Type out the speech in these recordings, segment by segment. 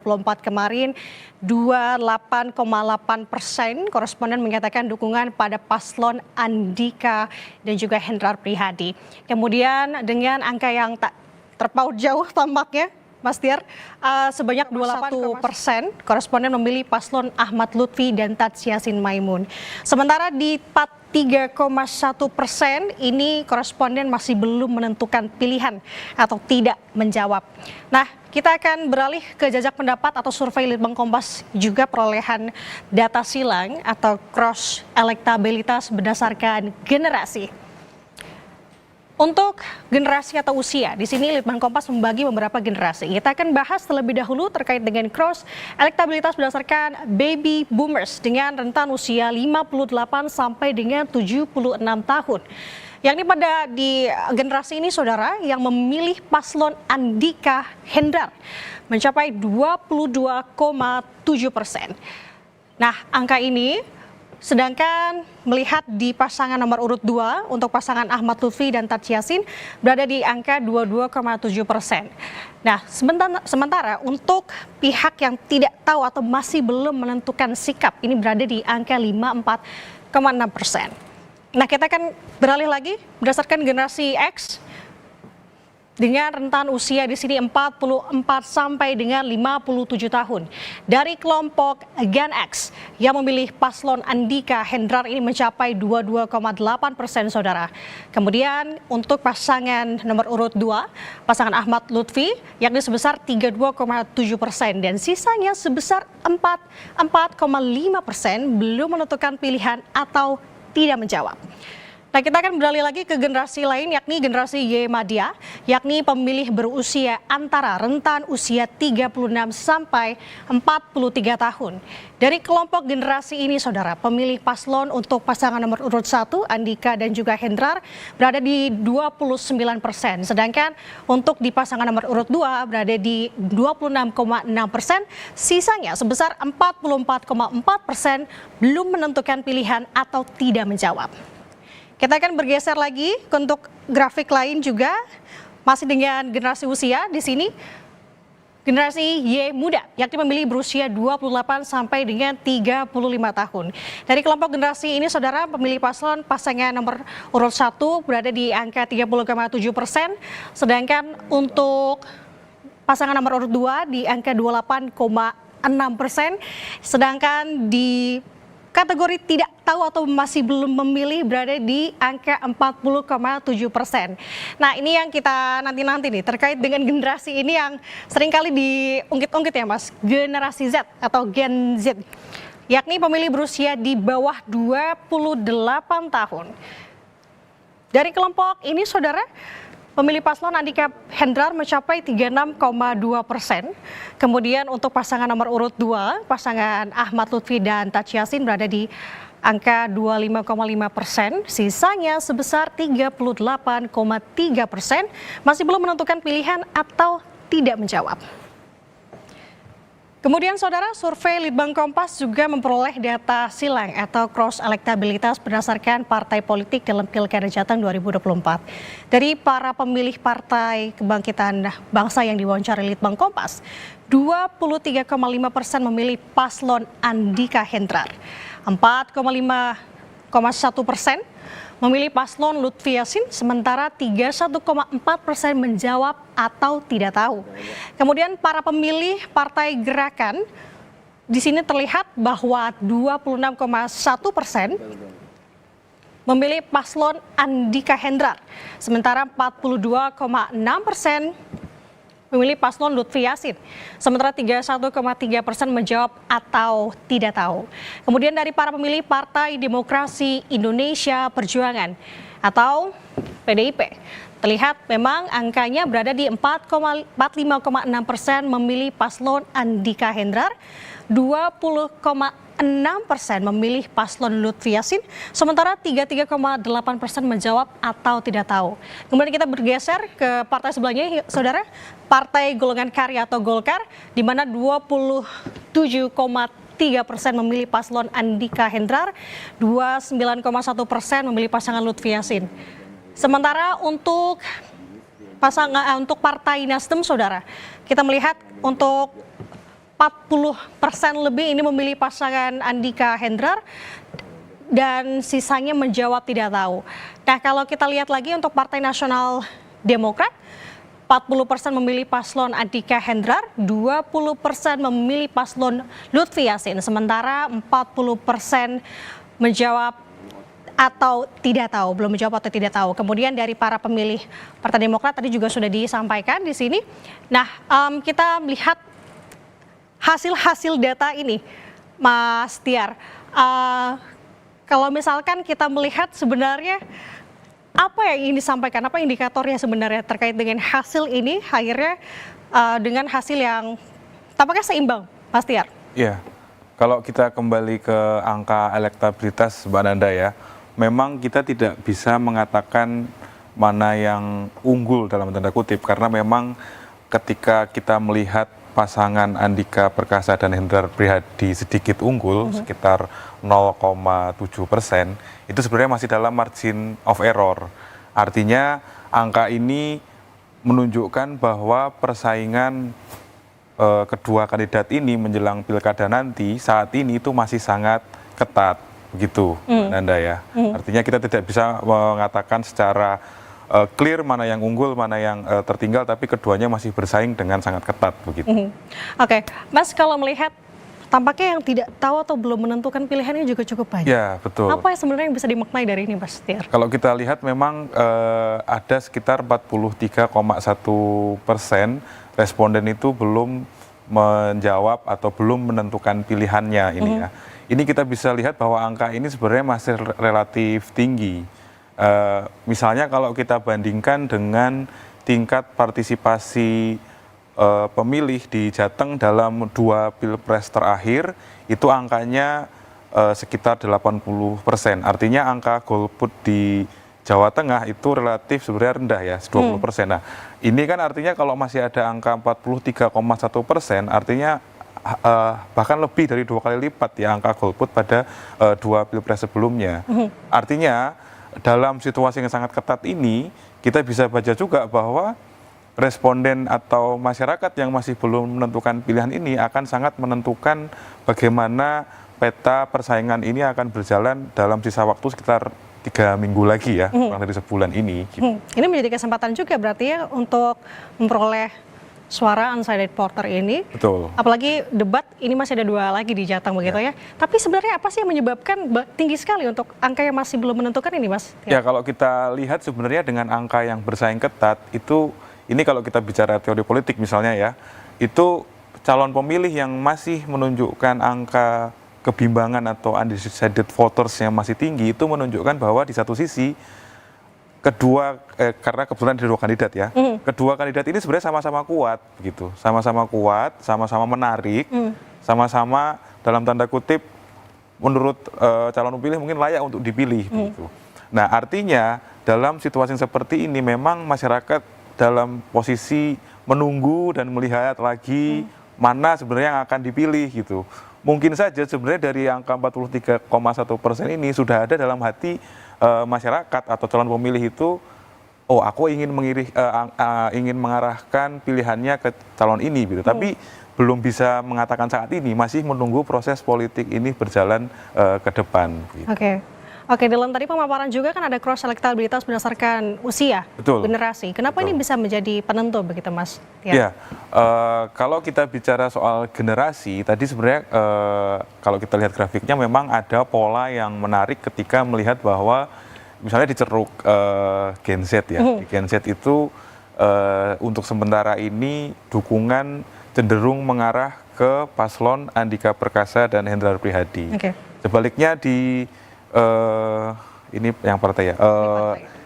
2024 kemarin 28,8% koresponden menyatakan dukungan pada paslon Andika dan juga Hendrar Prihadi. Kemudian dengan angka yang tak terpaut jauh tampaknya, Mas Tiar, sebanyak 28% koresponden memilih paslon Ahmad Lutfi dan Taj Yassin Maimun. Sementara di 3,1% ini koresponden masih belum menentukan pilihan atau tidak menjawab. Nah, kita akan beralih ke jajak pendapat atau survei Litbang Kompas, juga perolehan data silang atau cross elektabilitas berdasarkan generasi. Untuk generasi atau usia, di sini Litbang Kompas membagi beberapa generasi. Kita akan bahas terlebih dahulu terkait dengan cross elektabilitas berdasarkan baby boomers dengan rentan usia 58 sampai dengan 76 tahun. Yakni pada di generasi ini saudara yang memilih paslon Andika Hendrar mencapai 22,7%. Nah, angka ini sedangkan melihat di pasangan nomor urut 2 untuk pasangan Ahmad Lutfi dan Taj Yassin berada di angka 22,7%. Nah, sementara untuk pihak yang tidak tahu atau masih belum menentukan sikap ini berada di angka 54,6%. Nah, kita akan beralih lagi berdasarkan generasi X dengan rentan usia di sini 44 sampai dengan 57 tahun. Dari kelompok Gen X yang memilih paslon Andika Hendrar ini mencapai 22,8% saudara. Kemudian untuk pasangan nomor urut 2, pasangan Ahmad Lutfi yakni sebesar 32,7% dan sisanya sebesar 4,5% belum menentukan pilihan atau tidak menjawab. Nah, kita akan beralih lagi ke generasi lain yakni generasi Y Madya, yakni pemilih berusia antara rentan usia 36 sampai 43 tahun. Dari kelompok generasi ini saudara, pemilih paslon untuk pasangan nomor urut 1 Andika dan juga Hendrar berada di 29%, sedangkan untuk di pasangan nomor urut 2 berada di 26,6%, sisanya sebesar 44,4% belum menentukan pilihan atau tidak menjawab. Kita akan bergeser lagi untuk grafik lain juga masih dengan generasi usia. Di sini generasi Y muda yakni memilih berusia 28 sampai dengan 35 tahun. Dari kelompok generasi ini saudara, pemilih paslon pasangan nomor urut 1 berada di angka 30,7%, sedangkan untuk pasangan nomor urut 2 di angka 28,6%, sedangkan di kategori tidak tahu atau masih belum memilih berada di angka 40,7%. Nah, ini yang kita nanti nih terkait dengan generasi ini yang seringkali diungkit-ungkit ya Mas, generasi Z atau Gen Z. Yakni pemilih berusia di bawah 28 tahun. Dari kelompok ini saudara, pemilih paslon Andika Hendrar mencapai 36,2%. Kemudian untuk pasangan nomor urut 2, pasangan Ahmad Lutfi dan Taj Yassin berada di angka 25,5%. Sisanya sebesar 38,3%. Masih belum menentukan pilihan atau tidak menjawab. Kemudian saudara, survei Litbang Kompas juga memperoleh data silang atau cross elektabilitas berdasarkan partai politik dalam Pilkada Jateng 2024. Dari para pemilih Partai Kebangkitan Bangsa yang diwawancari Litbang Kompas, 23,5% memilih paslon Andika Hendrar, 4,5,1% memilih paslon Lutfi Yassin, sementara 31,4% menjawab atau tidak tahu. Kemudian para pemilih Partai Gerakan di sini terlihat bahwa 26,1% memilih paslon Andika Hendrar, sementara 42,6% memilih paslon Lutfi Yassin, sementara 31,3% menjawab atau tidak tahu. Kemudian dari para pemilih Partai Demokrasi Indonesia Perjuangan atau PDIP, terlihat memang angkanya berada di 45,6% memilih paslon Andika Hendrar, 20,6% memilih paslon Lutfi Yassin, sementara 33,8% menjawab atau tidak tahu. Kemudian kita bergeser ke partai sebelahnya, saudara, Partai Golongan Karya atau Golkar, di mana 27,3% memilih paslon Andika Hendrar, 29,1% memilih pasangan Lutfi Yassin. Sementara untuk Partai Nasdem, saudara, kita melihat untuk 40% lebih ini memilih pasangan Andika Hendrar dan sisanya menjawab tidak tahu. Nah, kalau kita lihat lagi untuk Partai Nasional Demokrat, 40% memilih paslon Andika Hendrar, 20% memilih paslon Lutfi Yassin, sementara 40% menjawab atau tidak tahu, belum menjawab atau tidak tahu. Kemudian dari para pemilih Partai Demokrat tadi juga sudah disampaikan di sini. Nah, kita melihat hasil-hasil data ini, Mas Tiar. Kalau misalkan kita melihat sebenarnya apa yang ingin disampaikan, apa indikatornya sebenarnya terkait dengan hasil ini, akhirnya dengan hasil yang tampaknya seimbang, Mas Tiar. Iya, kalau kita kembali ke angka elektabilitas, Mbak Nanda ya, memang kita tidak bisa mengatakan mana yang unggul dalam tanda kutip, karena memang ketika kita melihat pasangan Andika Perkasa dan Hendrar Prihadi sedikit unggul, sekitar 0,7%, itu sebenarnya masih dalam margin of error. Artinya angka ini menunjukkan bahwa persaingan kedua kandidat ini menjelang pilkada nanti saat ini itu masih sangat ketat, begitu, Nanda ya. Artinya kita tidak bisa mengatakan secara clear mana yang unggul, mana yang tertinggal, tapi keduanya masih bersaing dengan sangat ketat, begitu. Oke, Mas, kalau melihat tampaknya yang tidak tahu atau belum menentukan pilihannya juga cukup banyak. Ya, betul. Apa yang sebenarnya yang bisa dimaknai dari ini, Mas Tiar? Kalau kita lihat memang ada sekitar 43,1% responden itu belum menjawab atau belum menentukan pilihannya ini ya. Ini kita bisa lihat bahwa angka ini sebenarnya masih relatif tinggi. Misalnya kalau kita bandingkan dengan tingkat partisipasi pemilih di Jateng dalam 2 pilpres terakhir, itu angkanya sekitar 80%. Artinya angka golput di Jawa Tengah itu relatif sebenarnya rendah ya, 20%. Nah, ini kan artinya kalau masih ada angka 43,1%, artinya bahkan lebih dari 2 kali lipat ya angka golput pada 2 pilpres sebelumnya. Artinya dalam situasi yang sangat ketat ini, kita bisa baca juga bahwa responden atau masyarakat yang masih belum menentukan pilihan ini akan sangat menentukan bagaimana peta persaingan ini akan berjalan dalam sisa waktu sekitar 3 minggu lagi ya, kurang dari sebulan ini. Gitu. Ini menjadi kesempatan juga berarti ya untuk memperoleh suara undecided voter ini. Betul. Apalagi debat ini masih ada 2 lagi di Jateng begitu ya. Tapi sebenarnya apa sih yang menyebabkan tinggi sekali untuk angka yang masih belum menentukan ini, Mas? Ya, kalau kita lihat sebenarnya dengan angka yang bersaing ketat itu, ini kalau kita bicara teori politik misalnya ya, itu calon pemilih yang masih menunjukkan angka kebimbangan atau undecided voters yang masih tinggi itu menunjukkan bahwa di satu sisi karena kebetulan ada 2 kandidat ya, kedua kandidat ini sebenarnya sama-sama kuat gitu, sama-sama kuat, sama-sama menarik, sama-sama dalam tanda kutip menurut calon pemilih mungkin layak untuk dipilih begitu. Nah, artinya dalam situasi seperti ini memang masyarakat dalam posisi menunggu dan melihat lagi mana sebenarnya yang akan dipilih gitu. Mungkin saja sebenarnya dari angka 43,1% ini sudah ada dalam hati masyarakat atau calon pemilih itu, oh aku ingin ingin mengarahkan pilihannya ke calon ini gitu. Tapi belum bisa mengatakan saat ini, masih menunggu proses politik ini berjalan ke depan. Gitu. Oke, dalam tadi pemaparan juga kan ada cross elektabilitas berdasarkan usia, Betul. generasi. Kenapa ini bisa menjadi penentu begitu, Mas? Ya, kalau kita bicara soal generasi, tadi sebenarnya kalau kita lihat grafiknya memang ada pola yang menarik ketika melihat bahwa misalnya di ceruk Gen Z ya, di Gen Z itu untuk sementara ini dukungan cenderung mengarah ke paslon Andika Perkasa dan Hendrar Prihadi. Sebaliknya di ini yang partai ya,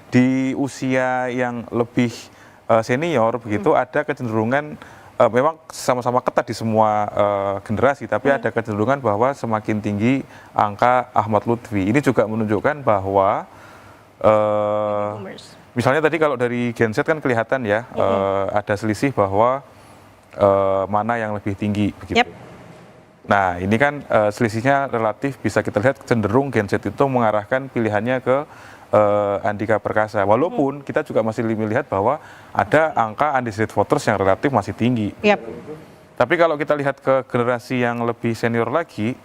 di usia yang lebih senior begitu ada kecenderungan memang sama-sama ketat di semua generasi, tapi ada kecenderungan bahwa semakin tinggi angka Ahmad Lutfi. Ini juga menunjukkan bahwa misalnya tadi kalau dari Gen Z kan kelihatan ya ada selisih bahwa mana yang lebih tinggi begitu. Nah, ini kan selisihnya relatif bisa kita lihat cenderung Gen Z itu mengarahkan pilihannya ke Andika Perkasa. Walaupun kita juga masih melihat bahwa ada angka undecided voters yang relatif masih tinggi. Tapi kalau kita lihat ke generasi yang lebih senior lagi,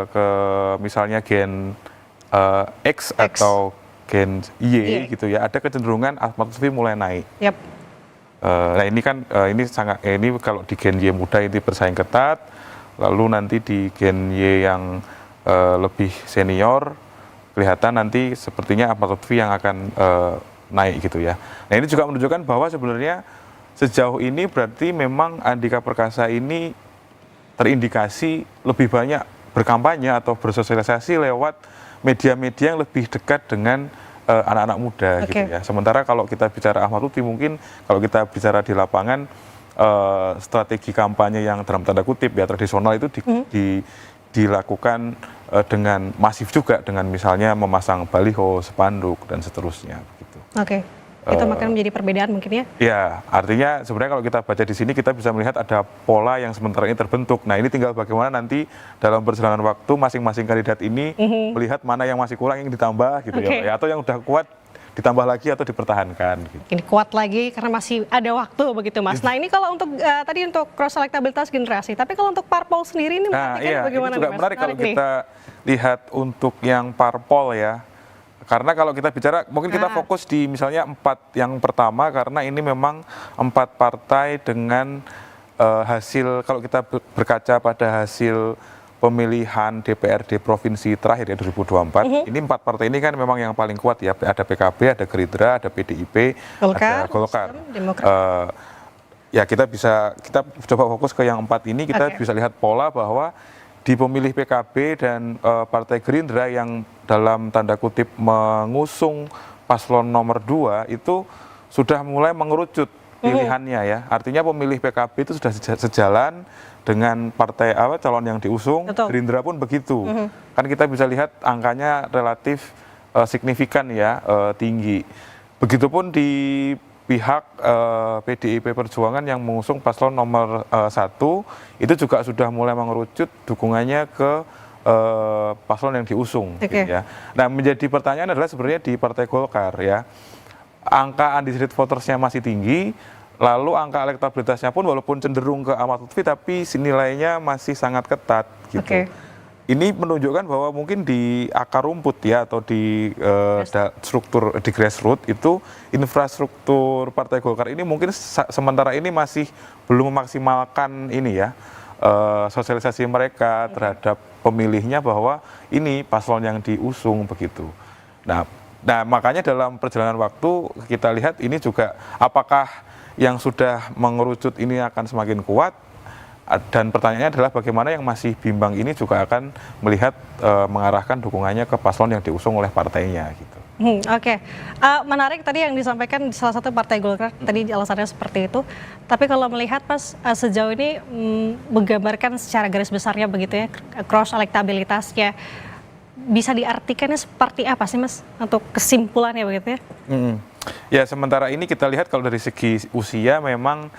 ke misalnya Gen X atau Gen Y gitu ya, ada kecenderungan Ahmad Lutfi mulai naik. Yap. Nah ini kan ini kalau di Gen Y muda ini bersaing ketat, lalu nanti di Gen Y yang lebih senior kelihatan nanti sepertinya Ahmad Lutfi yang akan naik gitu ya. Nah ini juga menunjukkan bahwa sebenarnya sejauh ini berarti memang Andika Perkasa ini terindikasi lebih banyak berkampanye atau bersosialisasi lewat media-media yang lebih dekat dengan anak-anak muda gitu ya. Sementara kalau kita bicara Ahmad Lutfi, mungkin kalau kita bicara di lapangan strategi kampanye yang dalam tanda kutip ya tradisional itu dilakukan dengan masif juga, dengan misalnya memasang baliho, spanduk dan seterusnya gitu. Oke. Itu akan menjadi perbedaan mungkin ya? Ya, artinya sebenarnya kalau kita baca di sini kita bisa melihat ada pola yang sementara ini terbentuk. Nah ini tinggal bagaimana nanti dalam perjalanan waktu masing-masing kandidat ini melihat mana yang masih kurang yang ditambah gitu ya, atau yang udah kuat ditambah lagi atau dipertahankan. Gitu. Ini kuat lagi karena masih ada waktu begitu Mas. Nah ini kalau untuk tadi untuk cross elektabilitas generasi, tapi kalau untuk parpol sendiri ini iya, bagaimana ini juga nih, Mas? menarik kalau kita lihat untuk yang parpol ya. Karena kalau kita bicara, mungkin kita fokus di misalnya 4 yang pertama, karena ini memang 4 partai dengan hasil, kalau kita berkaca pada hasil pemilihan DPRD Provinsi terakhir ya 2024, ini 4 partai ini kan memang yang paling kuat ya, ada PKB, ada Gerindra, ada PDIP, ada Golkar. Ya kita coba fokus ke yang 4 ini, kita bisa lihat pola bahwa di pemilih PKB dan Partai Gerindra yang dalam tanda kutip mengusung paslon nomor 2 itu sudah mulai mengerucut pilihannya ya. Artinya pemilih PKB itu sudah sejalan dengan partai calon yang diusung. Betul. Gerindra pun begitu. Kan kita bisa lihat angkanya relatif signifikan ya, tinggi. Begitupun di pihak PDIP Perjuangan yang mengusung paslon nomor 1 itu juga sudah mulai mengerucut dukungannya ke paslon yang diusung. Gitu ya. Nah menjadi pertanyaan adalah sebenarnya di Partai Golkar ya, angka undecided votersnya masih tinggi, lalu angka elektabilitasnya pun walaupun cenderung ke Ahmad Lutfi tapi nilainya masih sangat ketat gitu. Ini menunjukkan bahwa mungkin di akar rumput ya atau di struktur di grassroots itu infrastruktur Partai Golkar ini mungkin sementara ini masih belum memaksimalkan ini ya sosialisasi mereka terhadap pemilihnya bahwa ini paslon yang diusung begitu. Nah makanya dalam perjalanan waktu kita lihat ini juga apakah yang sudah mengerucut ini akan semakin kuat. Dan pertanyaannya adalah bagaimana yang masih bimbang ini juga akan melihat mengarahkan dukungannya ke paslon yang diusung oleh partainya gitu. Menarik tadi yang disampaikan di salah satu Partai Golkar tadi alasannya seperti itu. Tapi kalau melihat Mas sejauh ini menggambarkan secara garis besarnya begitu ya cross elektabilitasnya, bisa diartikannya seperti apa sih Mas untuk kesimpulannya begitu ya? Ya sementara ini kita lihat kalau dari segi usia memang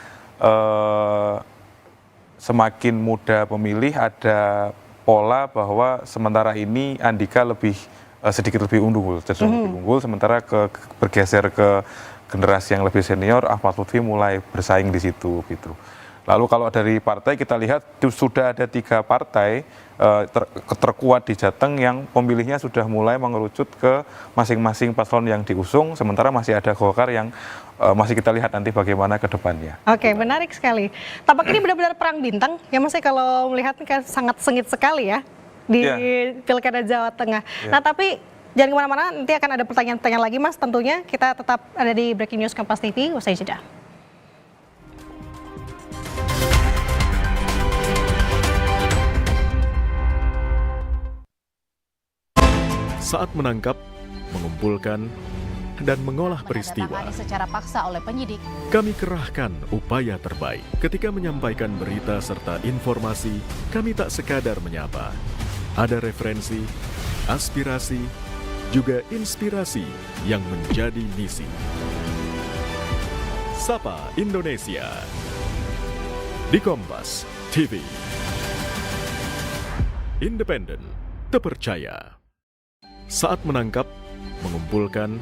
semakin muda pemilih ada pola bahwa sementara ini Andika sedikit lebih unggul, cenderung lebih unggul, sementara bergeser ke generasi yang lebih senior, Ahmad Lutfi mulai bersaing di situ gitu. Lalu kalau dari partai kita lihat sudah ada 3 partai terkuat di Jateng yang pemilihnya sudah mulai mengerucut ke masing-masing paslon yang diusung, sementara masih ada Golkar yang masih kita lihat nanti bagaimana ke depannya. Menarik sekali. Tampak ini benar-benar perang bintang ya Mas, kalau melihat kan sangat sengit sekali ya di Pilkada Jawa Tengah. Nah tapi jangan kemana-mana, nanti akan ada pertanyaan-pertanyaan lagi Mas tentunya. Kita tetap ada di Breaking News Kompas TV, usai jeda. Saat menangkap, mengumpulkan, dan mengolah peristiwa, secara paksa oleh penyidik. Kami kerahkan upaya terbaik. Ketika menyampaikan berita serta informasi, kami tak sekadar menyapa. Ada referensi, aspirasi, juga inspirasi yang menjadi misi. Sapa Indonesia di Kompas TV. Independen, terpercaya. Saat menangkap, mengumpulkan,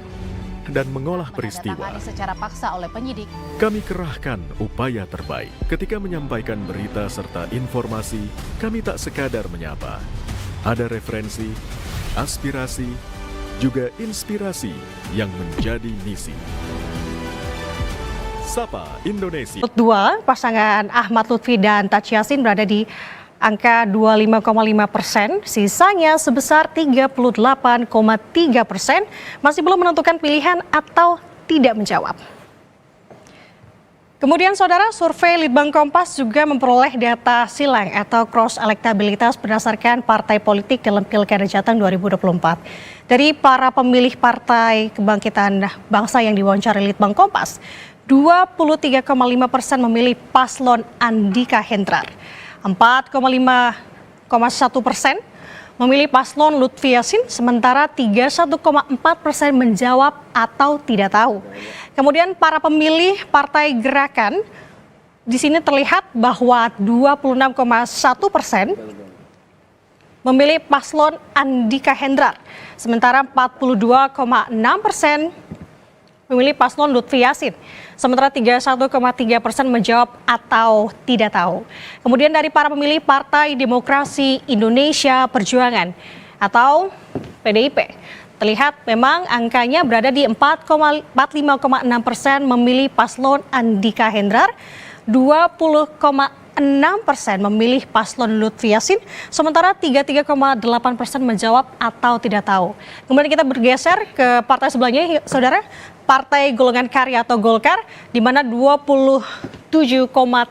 dan mengolah peristiwa. Menandatangani secara paksa oleh penyidik. Kami kerahkan upaya terbaik. Ketika menyampaikan berita serta informasi, kami tak sekadar menyapa. Ada referensi, aspirasi, juga inspirasi yang menjadi misi. Sapa Indonesia. Urut 2, pasangan Ahmad Lutfi dan Taci Yassin berada di angka 25,5%, sisanya sebesar 38,3%, masih belum menentukan pilihan atau tidak menjawab. Kemudian saudara, survei Litbang Kompas juga memperoleh data silang atau cross elektabilitas berdasarkan partai politik dalam Pilkada Jateng 2024. Dari para pemilih Partai Kebangkitan Bangsa yang diwawancari Litbang Kompas, 23,5% memilih paslon Andika Hendrar. 4,5,1% memilih paslon Lutfi Yassin, sementara 31,4% menjawab atau tidak tahu. Kemudian para pemilih Partai Gerakan, di sini terlihat bahwa 26,1% memilih paslon Andika Hendrar, sementara 42,6% memilih paslon Lutfi Yassin, sementara 31,3% menjawab atau tidak tahu. Kemudian dari para pemilih Partai Demokrasi Indonesia Perjuangan atau PDIP, terlihat memang angkanya berada di 45,6% memilih paslon Andika Hendrar, 20,6% memilih paslon Lutfi Yassin, sementara 33,8% menjawab atau tidak tahu. Kemudian kita bergeser ke partai sebelahnya, saudara, Partai Golongan Karya atau Golkar, di mana 27,3%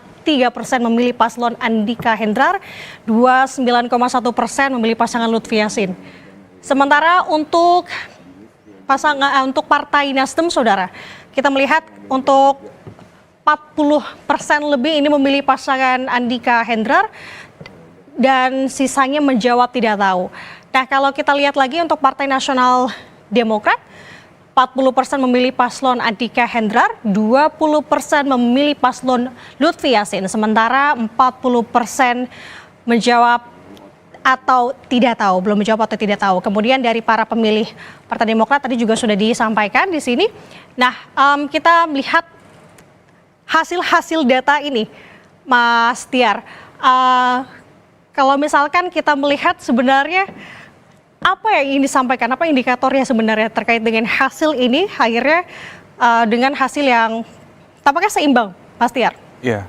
memilih paslon Andika Hendrar, 29,1% memilih pasangan Lutfi Yassin. Sementara untuk Partai Nasdem, saudara, kita melihat untuk 40% lebih ini memilih pasangan Andika Hendrar dan sisanya menjawab tidak tahu. Nah, kalau kita lihat lagi untuk Partai Nasional Demokrat, 40% memilih paslon Andika Hendrar, 20% memilih paslon Lutfi Yassin, sementara 40% menjawab atau tidak tahu, belum menjawab atau tidak tahu. Kemudian dari para pemilih Partai Demokrat tadi juga sudah disampaikan di sini. Nah, kita melihat hasil data ini, Mas Tiar. Kalau misalkan kita melihat sebenarnya apa yang ingin disampaikan, apa indikatornya sebenarnya terkait dengan hasil ini, akhirnya dengan hasil yang tampaknya seimbang, Mas Tiar? Iya,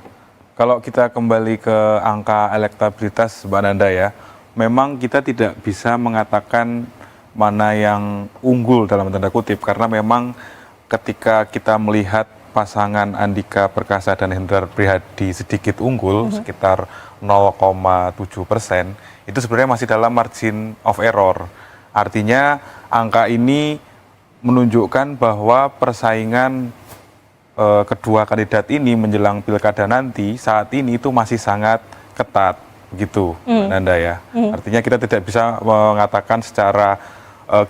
kalau kita kembali ke angka elektabilitas, Mbak Nanda ya, memang kita tidak bisa mengatakan mana yang unggul dalam tanda kutip, karena memang ketika kita melihat pasangan Andika Perkasa dan Hendrar Prihadi sedikit unggul, sekitar 0,7%, itu sebenarnya masih dalam margin of error. Artinya angka ini menunjukkan bahwa persaingan kedua kandidat ini menjelang pilkada nanti saat ini itu masih sangat ketat, begitu, Nanda ya. Artinya kita tidak bisa mengatakan secara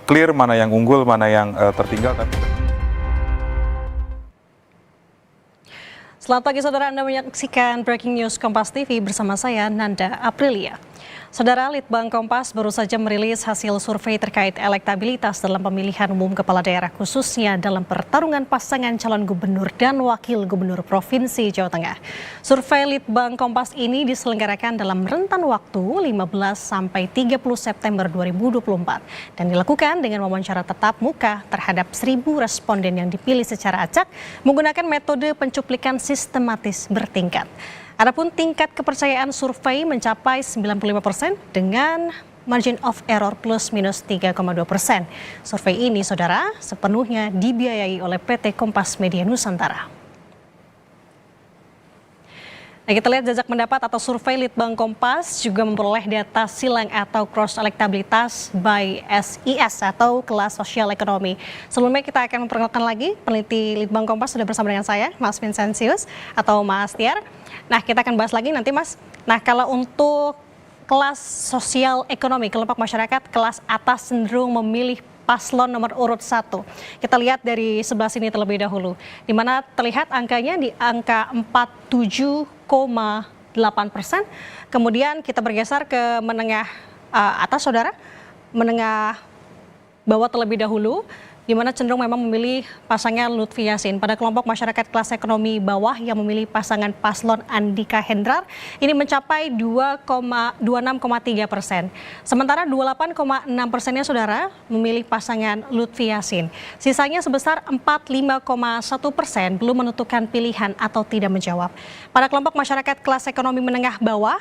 clear mana yang unggul, mana yang tertinggal. Selamat pagi saudara, Anda menyaksikan Breaking News Kompas TV bersama saya Nanda Aprilia. Saudara, Litbang Kompas baru saja merilis hasil survei terkait elektabilitas dalam pemilihan umum kepala daerah, khususnya dalam pertarungan pasangan calon gubernur dan wakil gubernur Provinsi Jawa Tengah. Survei Litbang Kompas ini diselenggarakan dalam rentan waktu 15 sampai 30 September 2024 dan dilakukan dengan wawancara tatap muka terhadap 1.000 responden yang dipilih secara acak menggunakan metode pencuplikan sistematis bertingkat. Adapun tingkat kepercayaan survei mencapai 95% dengan margin of error plus minus 3,2%. Survei ini, saudara, sepenuhnya dibiayai oleh PT Kompas Media Nusantara. Nah, kita lihat jajak pendapat atau survei Litbang Kompas juga memperoleh data silang atau cross elektabilitas by SIS atau kelas sosial ekonomi. Sebelumnya kita akan memperkenalkan lagi peneliti Litbang Kompas sudah bersama dengan saya, Mas Vincentius atau Mas Tiar. Nah, kita akan bahas lagi nanti, Mas. Nah, kalau untuk kelas sosial ekonomi, kelompok masyarakat kelas atas cenderung memilih paslon nomor urut 1. Kita lihat dari sebelah sini terlebih dahulu, di mana terlihat angkanya di angka 47,8%. Kemudian kita bergeser ke menengah atas, saudara, menengah bawah terlebih dahulu, di mana cenderung memang memilih pasangan Lutfi Yassin. Pada kelompok masyarakat kelas ekonomi bawah yang memilih pasangan paslon Andika Hendrar, ini mencapai 26,3%. Sementara 28,6%-nya saudara memilih pasangan Lutfi Yassin. Sisanya sebesar 45,1% belum menentukan pilihan atau tidak menjawab. Pada kelompok masyarakat kelas ekonomi menengah bawah,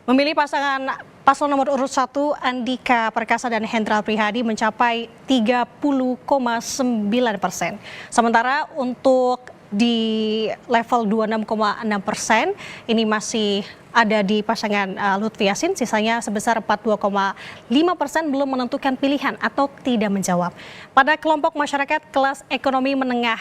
memilih pasangan paslon nomor urut 1 Andika Perkasa dan Hendrar Prihadi mencapai 30,9%. Sementara untuk di level 26,6% ini masih ada di pasangan Lutfi Yassin, sisanya sebesar 42,5% belum menentukan pilihan atau tidak menjawab. Pada kelompok masyarakat kelas ekonomi menengah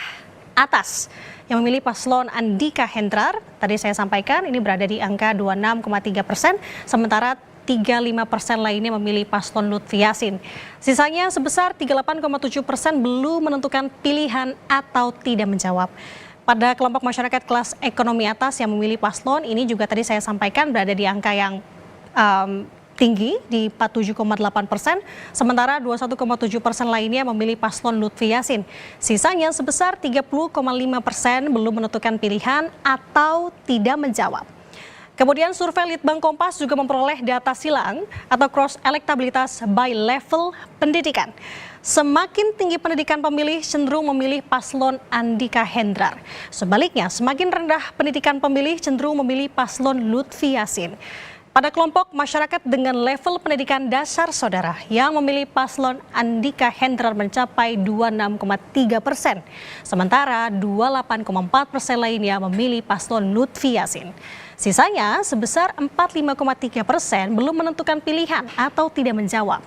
atas yang memilih paslon Andika Hendrar, tadi saya sampaikan ini berada di angka 26,3%, sementara 35% lainnya memilih paslon Lutfi Yassin. Sisanya sebesar 38,7% belum menentukan pilihan atau tidak menjawab. Pada kelompok masyarakat kelas ekonomi atas yang memilih paslon, ini juga tadi saya sampaikan berada di angka yang tinggi di 47,8%, sementara 21,7% lainnya memilih paslon Lutfi Yassin. Sisanya sebesar 30,5% belum menentukan pilihan atau tidak menjawab. Kemudian survei Litbang Kompas juga memperoleh data silang atau cross elektabilitas by level pendidikan. Semakin tinggi pendidikan pemilih cenderung memilih paslon Andika Hendrar. Sebaliknya, semakin rendah pendidikan pemilih cenderung memilih paslon Lutfi Yassin. Pada kelompok masyarakat dengan level pendidikan dasar saudara yang memilih paslon Andika Hendrar mencapai 26,3%. Sementara 28,4% lainnya memilih paslon Lutfi Yassin. Sisanya sebesar 45,3% belum menentukan pilihan atau tidak menjawab.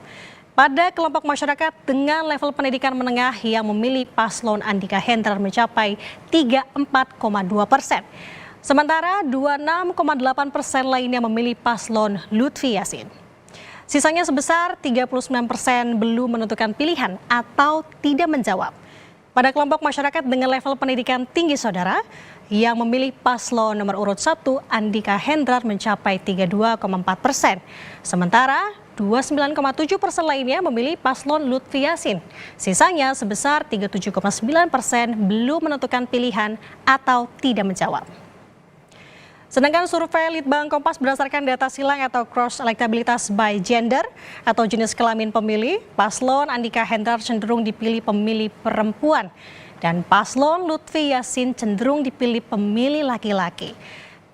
Pada kelompok masyarakat dengan level pendidikan menengah yang memilih paslon Andika Hendrar mencapai 34,2%. Sementara 26,8% lainnya memilih paslon Lutfi Yassin. Sisanya sebesar 39% belum menentukan pilihan atau tidak menjawab. Pada kelompok masyarakat dengan level pendidikan tinggi saudara, yang memilih paslon nomor urut 1 Andika Hendrar mencapai 32,4%. Sementara 29,7% lainnya memilih paslon Lutfi Yassin. Sisanya sebesar 37,9% belum menentukan pilihan atau tidak menjawab. Sedangkan survei Litbang Kompas berdasarkan data silang atau cross elektabilitas by gender atau jenis kelamin pemilih, paslon Andika Hendrar cenderung dipilih pemilih perempuan dan paslon Lutfi Yassin cenderung dipilih pemilih laki-laki.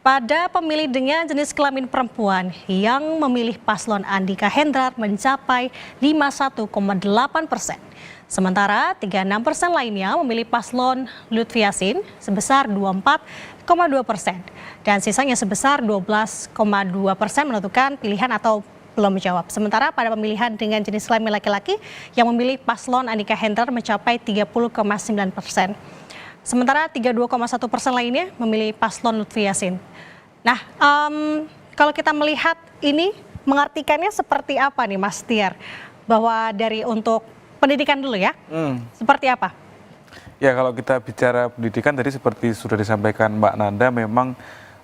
Pada pemilih dengan jenis kelamin perempuan yang memilih paslon Andika Hendrar mencapai 51,8%. Sementara 36% lainnya memilih paslon Lutfi Yassin sebesar 24,2%. Dan sisanya sebesar 12,2% menentukan pilihan atau belum menjawab. Sementara pada pemilihan dengan jenis kelamin laki-laki yang memilih paslon Andika Hendrar mencapai 30,9%. Sementara 32,1% lainnya memilih paslon Lutfi Yassin. Nah, kalau kita melihat ini mengartikannya seperti apa nih Mas Tiar? Bahwa dari untuk pendidikan dulu ya, seperti apa? Ya, kalau kita bicara pendidikan tadi seperti sudah disampaikan Mbak Nanda, memang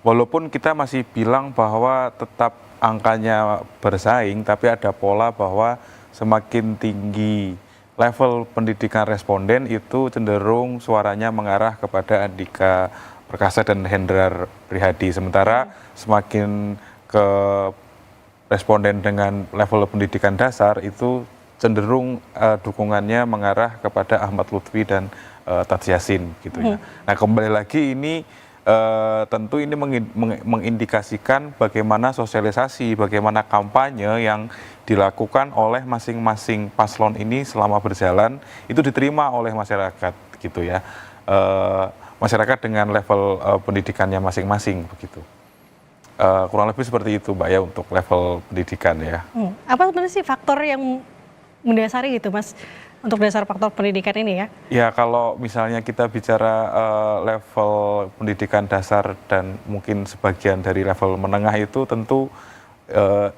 walaupun kita masih bilang bahwa tetap angkanya bersaing, tapi ada pola bahwa semakin tinggi level pendidikan responden itu cenderung suaranya mengarah kepada Andika Perkasa dan Hendrar Prihadi. Sementara semakin ke responden dengan level pendidikan dasar itu cenderung dukungannya mengarah kepada Ahmad Lutfi dan Tats Yassin gitu ya. Nah, kembali lagi ini tentu ini mengindikasikan bagaimana sosialisasi, bagaimana kampanye yang dilakukan oleh masing-masing paslon ini selama berjalan itu diterima oleh masyarakat gitu ya. Masyarakat dengan level pendidikannya masing-masing begitu. Kurang lebih seperti itu Mbak ya untuk level pendidikan ya. Apa sebenarnya sih faktor yang mendasari gitu Mas untuk dasar faktor pendidikan ini ya? Ya, kalau misalnya kita bicara level pendidikan dasar dan mungkin sebagian dari level menengah itu tentu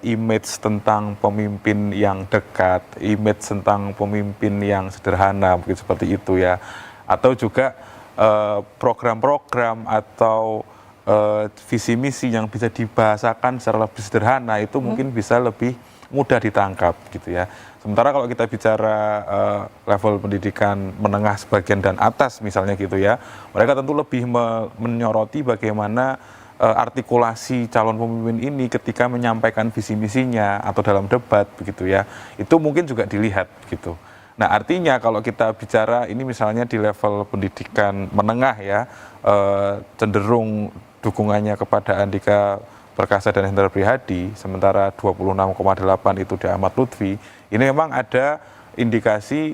image tentang pemimpin yang dekat, image tentang pemimpin yang sederhana mungkin seperti itu ya. Atau juga program-program atau visi misi yang bisa dibahasakan secara lebih sederhana itu mungkin bisa lebih mudah ditangkap gitu ya. Sementara kalau kita bicara level pendidikan menengah sebagian dan atas misalnya gitu ya, mereka tentu lebih menyoroti bagaimana artikulasi calon pemimpin ini ketika menyampaikan visi misinya atau dalam debat begitu ya. Itu mungkin juga dilihat gitu. Nah artinya kalau kita bicara ini misalnya di level pendidikan menengah ya, cenderung dukungannya kepada Andika Perkasa dan Hendrar Prihadi, sementara 26,8 itu di Ahmad Lutfi, ini memang ada indikasi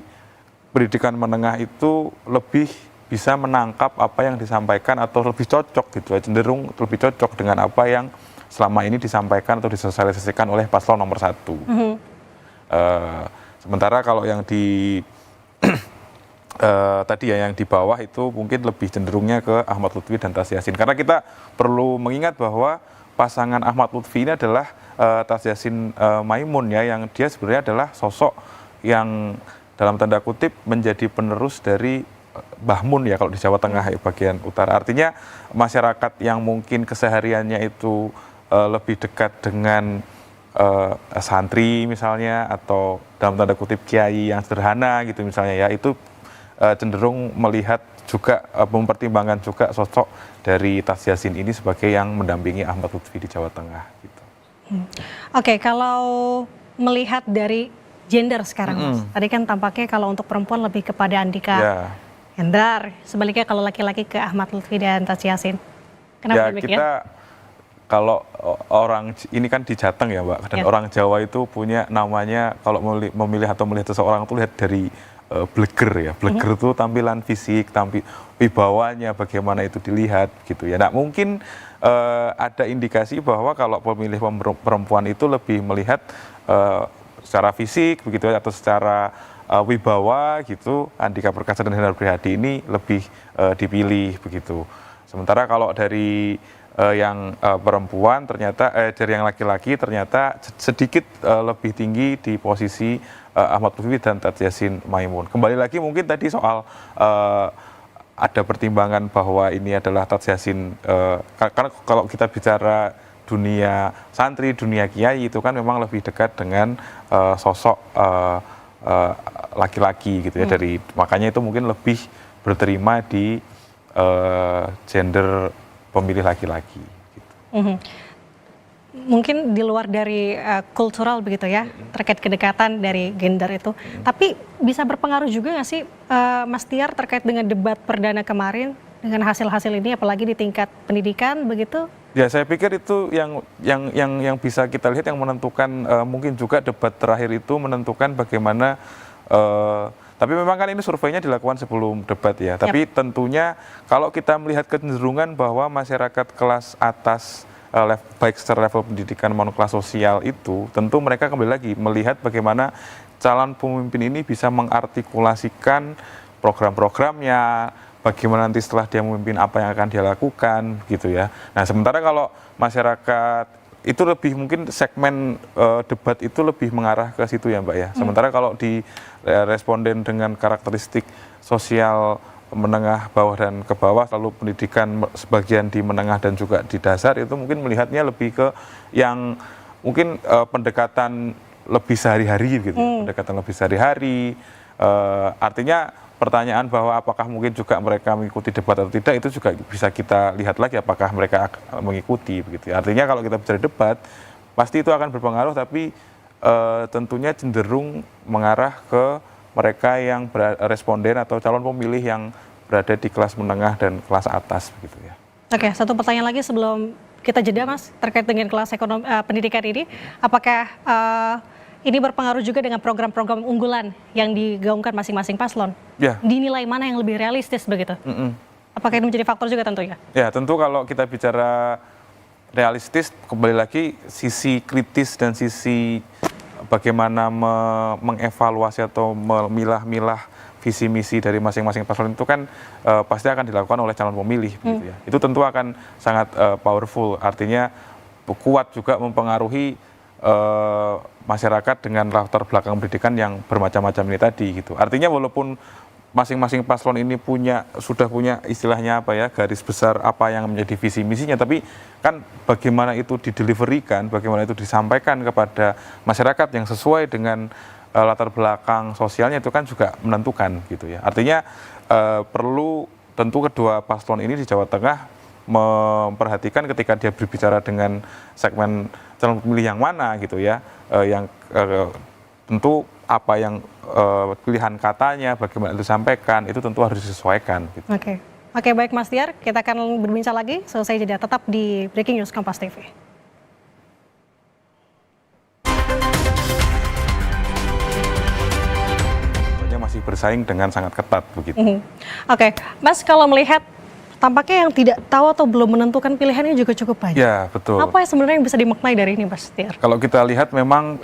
pendidikan menengah itu lebih bisa menangkap apa yang disampaikan atau lebih cocok gitu ya, cenderung lebih cocok dengan apa yang selama ini disampaikan atau disosialisasikan oleh paslon nomor 1. Sementara kalau yang di tadi ya yang di bawah itu mungkin lebih cenderungnya ke Ahmad Lutfi dan Tas Yassin. Karena kita perlu mengingat bahwa pasangan Ahmad Lutfi ini adalah Tas Yassin Maimun ya, yang dia sebenarnya adalah sosok yang dalam tanda kutip menjadi penerus dari Mbah Mun ya kalau di Jawa Tengah ya, bagian utara. Artinya masyarakat yang mungkin kesehariannya itu lebih dekat dengan santri misalnya, atau dalam tanda kutip kiai yang sederhana gitu misalnya ya, itu cenderung melihat juga mempertimbangkan juga sosok dari Tas Yassin ini sebagai yang mendampingi Ahmad Lutfi di Jawa Tengah gitu. Oke, kalau melihat dari gender sekarang Mas, tadi kan tampaknya kalau untuk perempuan lebih kepada Andika Hendrar, sebaliknya kalau laki-laki ke Ahmad Lutfi dan Tas Yassin. Kenapa demikian? Kita kalau orang ini kan di Jateng ya Mbak, dan orang Jawa itu punya namanya kalau memilih atau melihat seseorang itu lihat dari bleger ya. Bleger itu tampilan fisik, wibawanya bagaimana itu dilihat gitu ya. Nah mungkin ada indikasi bahwa kalau pemilih perempuan itu lebih melihat secara fisik begitu ya, atau secara wibawa gitu, Andika Perkasa dan Hendrar Prihadi ini lebih dipilih begitu. Sementara kalau dari yang perempuan ternyata dari yang laki-laki ternyata sedikit lebih tinggi di posisi Ahmad Lutfi dan Tas Yassin Maimun. Kembali lagi mungkin tadi soal ada pertimbangan bahwa ini adalah Tas Yassin, karena kalau kita bicara dunia santri, dunia kiai itu kan memang lebih dekat dengan sosok laki-laki gitu ya, dari makanya itu mungkin lebih berterima di gender pemilih laki-laki. Gitu. Mungkin di luar dari kultural begitu ya, terkait kedekatan dari gender itu. Tapi bisa berpengaruh juga nggak sih Mas Tiar terkait dengan debat perdana kemarin dengan hasil-hasil ini, apalagi di tingkat pendidikan begitu? Ya saya pikir itu yang bisa kita lihat, yang menentukan mungkin juga debat terakhir itu menentukan bagaimana. Tapi memang kan ini surveinya dilakukan sebelum debat ya. Tapi tentunya kalau kita melihat kecenderungan bahwa masyarakat kelas atas, baik secara level pendidikan maupun kelas sosial itu, tentu mereka kembali lagi melihat bagaimana calon pemimpin ini bisa mengartikulasikan program-programnya, bagaimana nanti setelah dia memimpin apa yang akan dia lakukan gitu ya. Nah sementara kalau masyarakat itu lebih mungkin segmen debat itu lebih mengarah ke situ ya Mbak ya. Sementara kalau di responden dengan karakteristik sosial menengah bawah dan ke bawah, lalu pendidikan sebagian di menengah dan juga di dasar, itu mungkin melihatnya lebih ke yang mungkin pendekatan lebih sehari-hari gitu, pendekatan lebih sehari-hari. Artinya pertanyaan bahwa apakah mungkin juga mereka mengikuti debat atau tidak, itu juga bisa kita lihat lagi apakah mereka mengikuti begitu. Artinya kalau kita bicara debat pasti itu akan berpengaruh, tapi tentunya cenderung mengarah ke mereka yang responden atau calon pemilih yang berada di kelas menengah dan kelas atas begitu ya. Oke, satu pertanyaan lagi sebelum kita jeda Mas, terkait dengan kelas ekonomi pendidikan ini, apakah ini berpengaruh juga dengan program-program unggulan yang digaungkan masing-masing paslon? Ya. Dinilai mana yang lebih realistis begitu? Apakah ini menjadi faktor juga tentunya? Ya, tentu kalau kita bicara realistis, kembali lagi sisi kritis dan sisi bagaimana mengevaluasi atau memilah-milah visi misi dari masing-masing paslon itu kan pasti akan dilakukan oleh calon pemilih gitu ya. Itu tentu akan sangat powerful, artinya kuat juga mempengaruhi masyarakat dengan latar belakang pendidikan yang bermacam-macam ini tadi gitu. Artinya walaupun masing-masing paslon ini sudah punya istilahnya apa ya, garis besar apa yang menjadi visi misinya, tapi kan bagaimana itu dideliverikan, bagaimana itu disampaikan kepada masyarakat yang sesuai dengan latar belakang sosialnya itu kan juga menentukan gitu ya. Artinya perlu tentu kedua paslon ini di Jawa Tengah memperhatikan ketika dia berbicara dengan segmen calon pemilih yang mana gitu ya, yang tentu apa yang pilihan katanya, bagaimana itu disampaikan, itu tentu harus disesuaikan. Gitu. Oke, baik Mas Tiar, kita akan berbincang lagi selesai jeda, tetap di Breaking News Kompas TV. Masih bersaing dengan sangat ketat begitu. Oke, Mas, kalau melihat tampaknya yang tidak tahu atau belum menentukan pilihannya juga cukup banyak. Ya, betul. Apa yang sebenarnya yang bisa dimaknai dari ini, Mas Tiar? Kalau kita lihat memang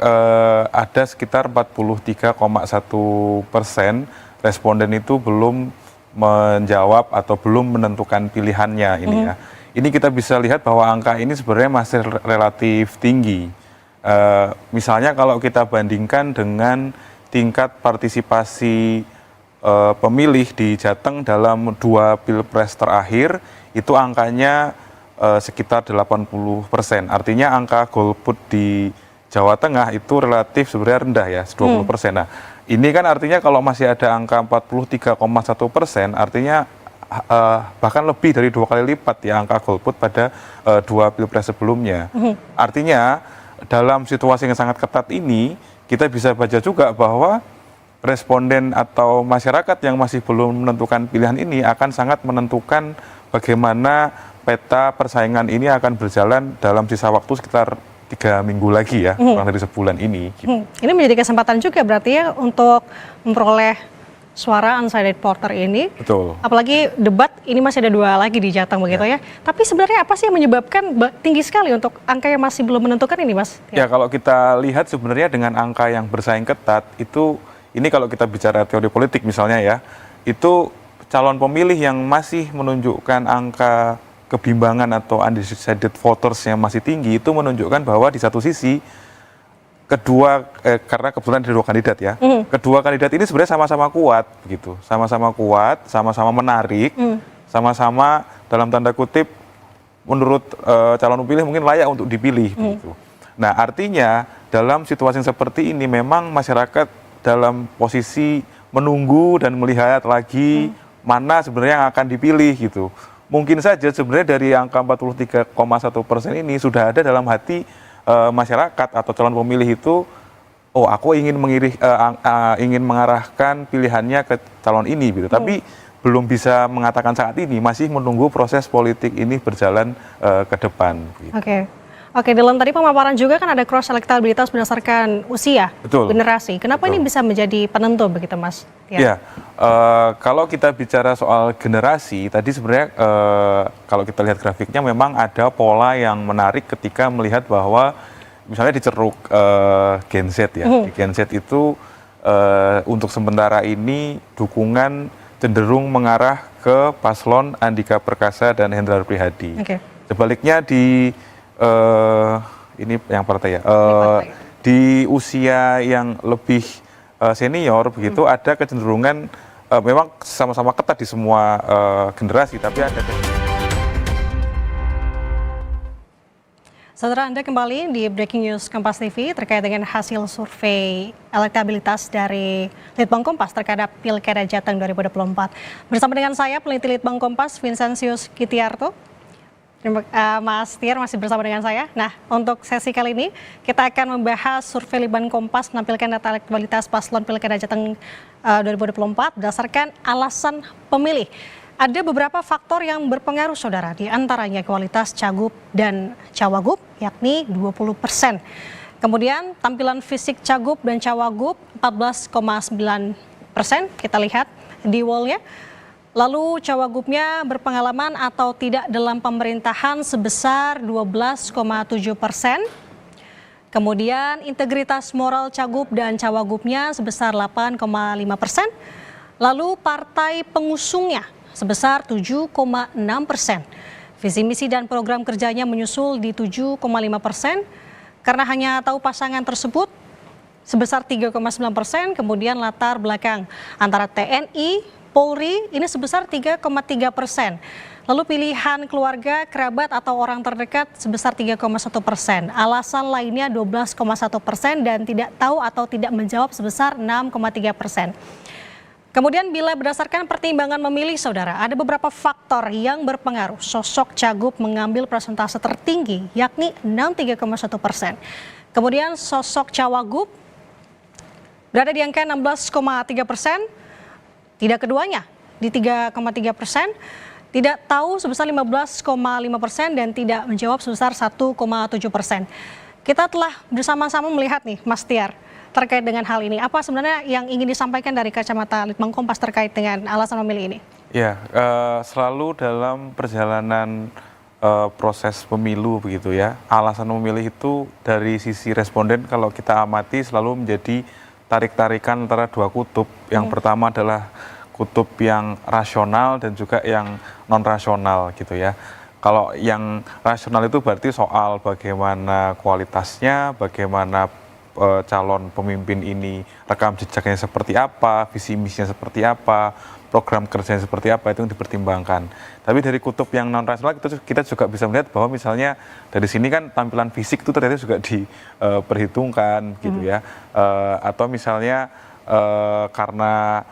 ada sekitar 43,1% responden itu belum menjawab atau belum menentukan pilihannya ini ya. Ini kita bisa lihat bahwa angka ini sebenarnya masih relatif tinggi. Misalnya kalau kita bandingkan dengan tingkat partisipasi pemilih di Jateng dalam 2 pilpres terakhir, itu angkanya sekitar 80%. Artinya angka golput di Jawa Tengah itu relatif sebenarnya rendah ya, 20%. Nah, ini kan artinya kalau masih ada angka 43,1%, artinya bahkan lebih dari 2 kali lipat ya angka golput pada 2 pilpres sebelumnya. Artinya dalam situasi yang sangat ketat ini, kita bisa baca juga bahwa responden atau masyarakat yang masih belum menentukan pilihan ini akan sangat menentukan bagaimana peta persaingan ini akan berjalan dalam sisa waktu sekitar 3 minggu lagi ya, kurang dari sebulan ini. Gitu. Ini menjadi kesempatan juga berarti ya untuk memperoleh suara undecided voter ini. Betul. Apalagi debat ini masih ada 2 lagi di Jateng begitu ya. Tapi sebenarnya apa sih yang menyebabkan tinggi sekali untuk angka yang masih belum menentukan ini, Mas? Ya, kalau kita lihat sebenarnya dengan angka yang bersaing ketat itu, ini kalau kita bicara teori politik misalnya ya, itu calon pemilih yang masih menunjukkan angka kebimbangan atau undecided voters yang masih tinggi itu menunjukkan bahwa di satu sisi karena kebetulan ada 2 kandidat ya, kedua kandidat ini sebenarnya sama-sama kuat begitu, sama-sama kuat, sama-sama menarik, sama-sama dalam tanda kutip menurut calon pemilih mungkin layak untuk dipilih begitu. Nah, artinya dalam situasi yang seperti ini memang masyarakat dalam posisi menunggu dan melihat lagi mana sebenarnya yang akan dipilih gitu. Mungkin saja sebenarnya dari angka 43,1% ini sudah ada dalam hati masyarakat atau calon pemilih itu, oh aku ingin mengarahkan pilihannya ke calon ini gitu. Tapi belum bisa mengatakan saat ini, masih menunggu proses politik ini berjalan ke depan. Gitu. Oke, dalam tadi pemaparan juga kan ada cross elektabilitas berdasarkan usia, generasi. Kenapa ini bisa menjadi penentu begitu, Mas? Ya, kalau kita bicara soal generasi, tadi sebenarnya kalau kita lihat grafiknya memang ada pola yang menarik ketika melihat bahwa misalnya di ceruk Gen Z ya, di Gen Z itu untuk sementara ini dukungan cenderung mengarah ke paslon Andika Perkasa dan Hendrar Prihadi. Sebaliknya di ini yang partai ya, di usia yang lebih senior begitu ada kecenderungan memang sama-sama ketat di semua generasi, tapi ada Saudara, Anda kembali di Breaking News Kompas TV terkait dengan hasil survei elektabilitas dari Litbang Kompas terhadap Pilkada Jateng 2024. Bersama dengan saya, peneliti Litbang Kompas, Vincentius Kitiarto. Mas Tiar masih bersama dengan saya. Nah, untuk sesi kali ini kita akan membahas survei Litbang Kompas menampilkan data elektabilitas paslon Pilkada Jateng 2024 berdasarkan alasan pemilih. Ada beberapa faktor yang berpengaruh, saudara, di antaranya kualitas cagup dan cawagup, yakni 20%. Kemudian tampilan fisik cagup dan cawagup 14,9%, kita lihat di wall-nya. Lalu cawagupnya berpengalaman atau tidak dalam pemerintahan sebesar 12,7%. Kemudian integritas moral cagup dan cawagupnya sebesar 8,5%. Lalu partai pengusungnya sebesar 7,6%. Visi misi dan program kerjanya menyusul di 7,5%. Karena hanya tahu pasangan tersebut sebesar 3,9%, kemudian latar belakang antara TNI, Polri ini sebesar 3,3%. Lalu pilihan keluarga, kerabat atau orang terdekat sebesar 3,1%. Alasan lainnya 12,1% dan tidak tahu atau tidak menjawab sebesar 6,3%. Kemudian bila berdasarkan pertimbangan memilih saudara, ada beberapa faktor yang berpengaruh. Sosok Cagup mengambil persentase tertinggi yakni 63,1%. Kemudian sosok Cawagup berada di angka 16,3%. Tidak keduanya di 3,3%. Tidak tahu sebesar 15,5% dan tidak menjawab sebesar 1,7%. Kita telah bersama-sama melihat nih Mas Tiar terkait dengan hal ini. Apa sebenarnya yang ingin disampaikan dari kacamata Litbang Kompas terkait dengan alasan memilih ini? Ya, selalu dalam perjalanan proses pemilu begitu ya, alasan memilih itu dari sisi responden kalau kita amati selalu menjadi tarik-tarikan antara dua kutub. Yang pertama adalah kutub yang rasional dan juga yang non-rasional gitu ya. Kalau yang rasional itu berarti soal bagaimana kualitasnya, bagaimana calon pemimpin ini rekam jejaknya seperti apa, visi misinya seperti apa, program kerjanya seperti apa, itu yang dipertimbangkan. Tapi dari kutub yang non-rasional kita juga bisa melihat bahwa misalnya dari sini kan tampilan fisik itu ternyata juga diperhitungkan gitu ya. Atau misalnya karena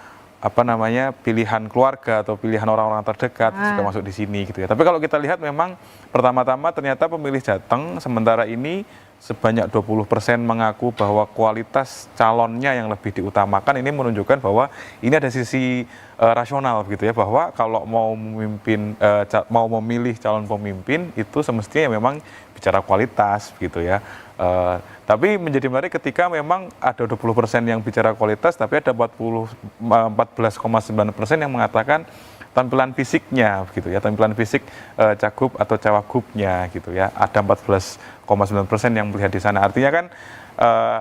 pilihan keluarga atau pilihan orang-orang terdekat juga masuk di sini gitu ya. Tapi kalau kita lihat memang pertama-tama ternyata pemilih Jateng sementara ini sebanyak 20% mengaku bahwa kualitas calonnya yang lebih diutamakan. Ini menunjukkan bahwa ini ada sisi rasional gitu ya, bahwa kalau mau memilih calon pemimpin itu semestinya memang bicara kualitas gitu ya. Tapi menjadi menarik ketika memang ada 20% yang bicara kualitas, tapi ada 14,9% yang mengatakan tampilan fisiknya, gitu ya, tampilan fisik Cagup atau Cawagupnya, gitu ya. Ada 14,9% yang melihat di sana. Artinya kan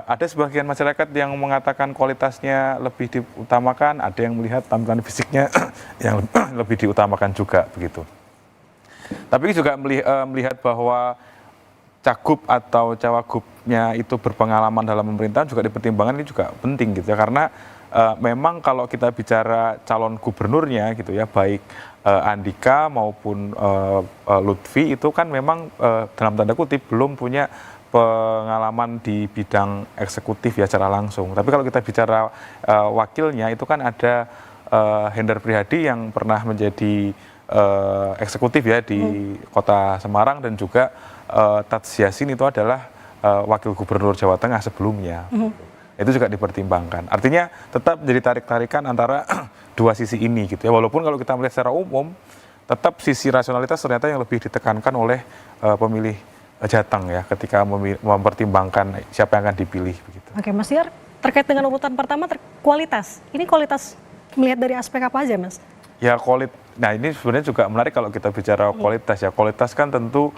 ada sebagian masyarakat yang mengatakan kualitasnya lebih diutamakan, ada yang melihat tampilan fisiknya yang lebih diutamakan juga, begitu. Tapi juga melihat bahwa Cagup atau Cawagupnya itu berpengalaman dalam pemerintahan juga dipertimbangkan, ini juga penting gitu ya, karena memang kalau kita bicara calon gubernurnya gitu ya, baik Andika maupun Lutfi itu kan memang dalam tanda kutip belum punya pengalaman di bidang eksekutif ya secara langsung. Tapi kalau kita bicara wakilnya itu kan ada Hendar Prihadi yang pernah menjadi eksekutif ya di Kota Semarang, dan juga Tats Yassin itu adalah wakil gubernur Jawa Tengah sebelumnya. Itu juga dipertimbangkan. Artinya tetap jadi tarik-tarikan antara dua sisi ini gitu ya. Walaupun kalau kita melihat secara umum, tetap sisi rasionalitas ternyata yang lebih ditekankan oleh pemilih Jateng ya, ketika mempertimbangkan siapa yang akan dipilih begitu. Oke, Mas Tiar, terkait dengan urutan pertama kualitas. Ini kualitas melihat dari aspek apa aja, Mas? Ya nah ini sebenarnya juga menarik kalau kita bicara kualitas ya. Kualitas kan tentu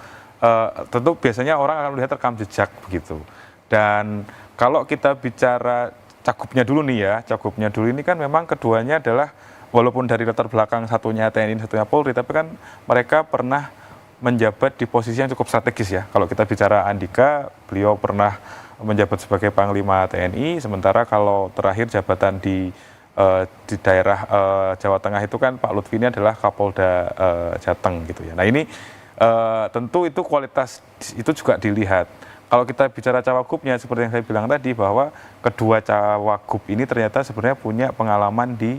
biasanya orang akan melihat rekam jejak begitu. Dan kalau kita bicara Cagupnya dulu nih ya, Cagupnya dulu ini kan memang keduanya adalah walaupun dari latar belakang satunya TNI, satunya Polri, tapi kan mereka pernah menjabat di posisi yang cukup strategis ya. Kalau kita bicara Andika, beliau pernah menjabat sebagai Panglima TNI, sementara kalau terakhir jabatan di daerah Jawa Tengah itu kan Pak Lutfi ini adalah Kapolda Jateng gitu ya. Nah ini tentu itu kualitas itu juga dilihat. Kalau kita bicara Cawagupnya seperti yang saya bilang tadi, bahwa kedua Cawagup ini ternyata sebenarnya punya pengalaman di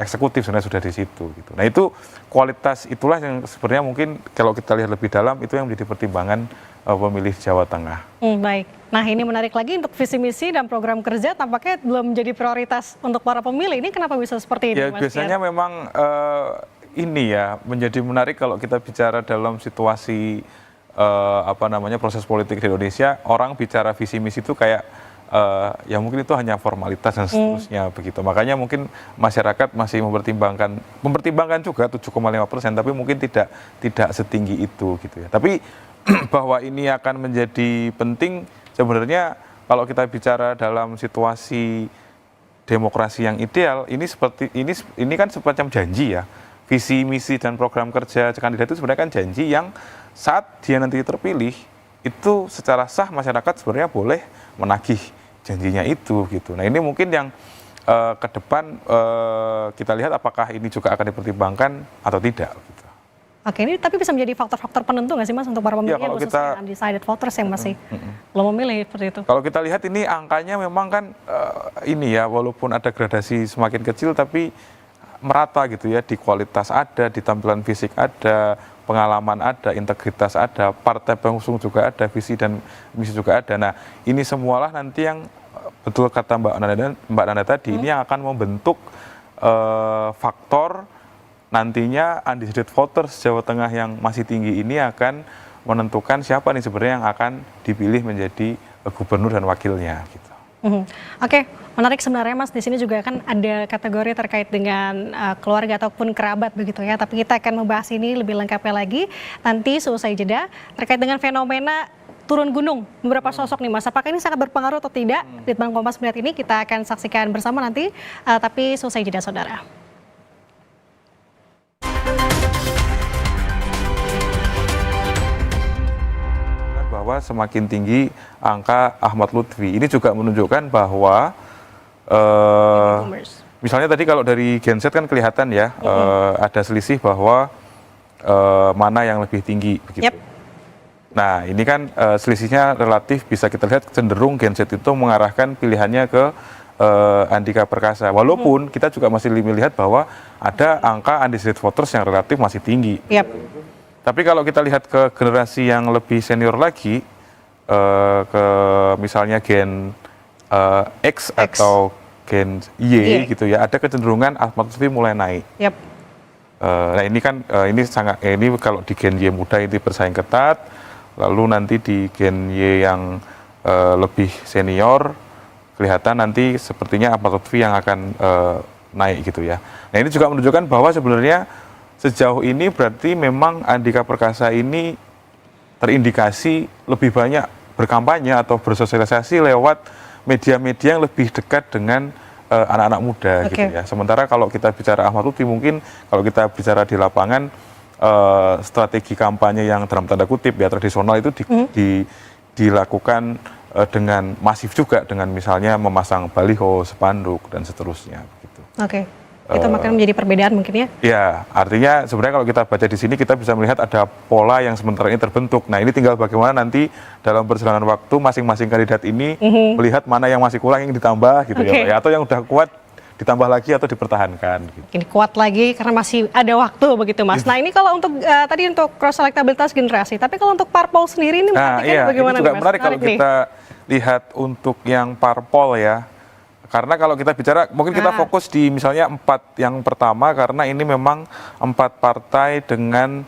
eksekutif, sebenarnya sudah di situ gitu. Nah itu kualitas itulah yang sebenarnya mungkin kalau kita lihat lebih dalam itu yang menjadi pertimbangan pemilih Jawa Tengah. Baik. Nah ini menarik lagi untuk visi misi dan program kerja tampaknya belum menjadi prioritas untuk para pemilih. Ini kenapa bisa seperti ini, ya, Mas biasanya Tiar? memang ini ya menjadi menarik kalau kita bicara dalam situasi proses politik di Indonesia. Orang bicara visi misi itu kayak ya mungkin itu hanya formalitas dan seterusnya begitu. Makanya mungkin masyarakat masih mempertimbangkan juga 7,5%, tapi mungkin tidak setinggi itu gitu ya. Tapi bahwa ini akan menjadi penting sebenarnya kalau kita bicara dalam situasi demokrasi yang ideal, ini kan semacam janji ya. Visi misi dan program kerja kandidat itu sebenarnya kan janji yang saat dia nanti terpilih itu secara sah masyarakat sebenarnya boleh menagih janjinya itu gitu. Nah ini mungkin yang ke depan kita lihat apakah ini juga akan dipertimbangkan atau tidak. Gitu. Oke, ini tapi bisa menjadi faktor-faktor penentu nggak sih Mas untuk para pemilih kalau khususnya undecided voters yang masih belum memilih seperti itu? Kalau kita lihat ini angkanya memang kan ini ya, walaupun ada gradasi semakin kecil tapi merata gitu ya, di kualitas ada, di tampilan fisik ada, pengalaman ada, integritas ada, partai pengusung juga ada, visi dan misi juga ada. Nah, ini semualah nanti yang betul kata Mbak Nanda tadi, ini yang akan membentuk faktor nantinya undecided voters Jawa Tengah yang masih tinggi ini akan menentukan siapa nih sebenarnya yang akan dipilih menjadi gubernur dan wakilnya gitu. Oke, menarik sebenarnya Mas, di sini juga kan ada kategori terkait dengan keluarga ataupun kerabat begitu ya, tapi kita akan membahas ini lebih lengkapnya lagi nanti seusai jeda terkait dengan fenomena turun gunung beberapa sosok nih Mas, apakah ini sangat berpengaruh atau tidak? Litbang Kompas melihat ini kita akan saksikan bersama nanti, tapi seusai jeda saudara. Bahwa semakin tinggi angka Ahmad Lutfi. Ini juga menunjukkan bahwa misalnya tadi kalau dari Gen Z kan kelihatan ya, ada selisih bahwa mana yang lebih tinggi begitu. Nah, ini kan selisihnya relatif bisa kita lihat cenderung Gen Z itu mengarahkan pilihannya ke Andika Perkasa. Walaupun kita juga masih melihat bahwa ada angka undecided voters yang relatif masih tinggi. Tapi kalau kita lihat ke generasi yang lebih senior lagi, ke misalnya Gen X atau Gen Y gitu ya, ada kecenderungan Ahmad Lutfi mulai naik. Nah ini kan ini kalau di Gen Y muda itu bersaing ketat, lalu nanti di Gen Y yang lebih senior kelihatan nanti sepertinya Ahmad Lutfi yang akan naik gitu ya. Nah ini juga menunjukkan bahwa sebenarnya sejauh ini berarti memang Andika Perkasa ini terindikasi lebih banyak berkampanye atau bersosialisasi lewat media-media yang lebih dekat dengan anak-anak muda gitu ya. Sementara kalau kita bicara Ahmad Lutfi, mungkin kalau kita bicara di lapangan strategi kampanye yang dalam tanda kutip ya tradisional itu dilakukan dengan masif juga, dengan misalnya memasang baliho, spanduk dan seterusnya gitu. Itu makin menjadi perbedaan mungkin ya? Ya, artinya sebenarnya kalau kita baca di sini kita bisa melihat ada pola yang sementara ini terbentuk. Nah ini tinggal bagaimana nanti dalam perjalanan waktu masing-masing kandidat ini melihat mana yang masih kurang yang ditambah gitu ya, atau yang udah kuat ditambah lagi atau dipertahankan. Gitu. Ini kuat lagi karena masih ada waktu begitu Mas. Nah ini kalau untuk tadi untuk cross elektabilitas generasi, tapi kalau untuk parpol sendiri ini bagaimana? Ini juga menarik kalau kita lihat untuk yang parpol ya. Karena kalau kita bicara, mungkin kita fokus di misalnya 4 yang pertama, karena ini memang 4 partai dengan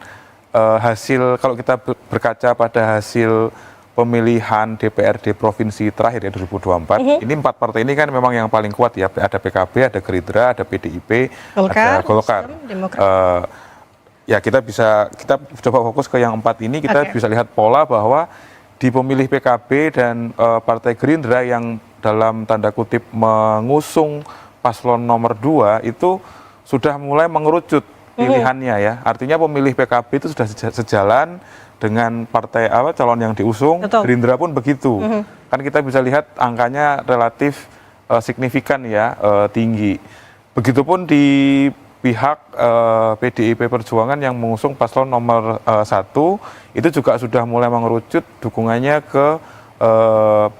hasil, kalau kita berkaca pada hasil pemilihan DPRD Provinsi terakhir ya 2024, ini 4 partai ini kan memang yang paling kuat ya, ada PKB, ada Gerindra, ada PDIP, ada Golkar. Ya kita coba fokus ke yang 4 ini, kita bisa lihat pola bahwa di pemilih PKB dan Partai Gerindra yang dalam tanda kutip mengusung paslon nomor 2 itu sudah mulai mengerucut pilihannya ya. Artinya pemilih PKB itu sudah sejalan dengan partai calon yang diusung. Gerindra pun begitu. Kan kita bisa lihat angkanya relatif signifikan ya, tinggi. Begitupun di pihak PDIP Perjuangan yang mengusung paslon nomor 1 itu juga sudah mulai mengerucut dukungannya ke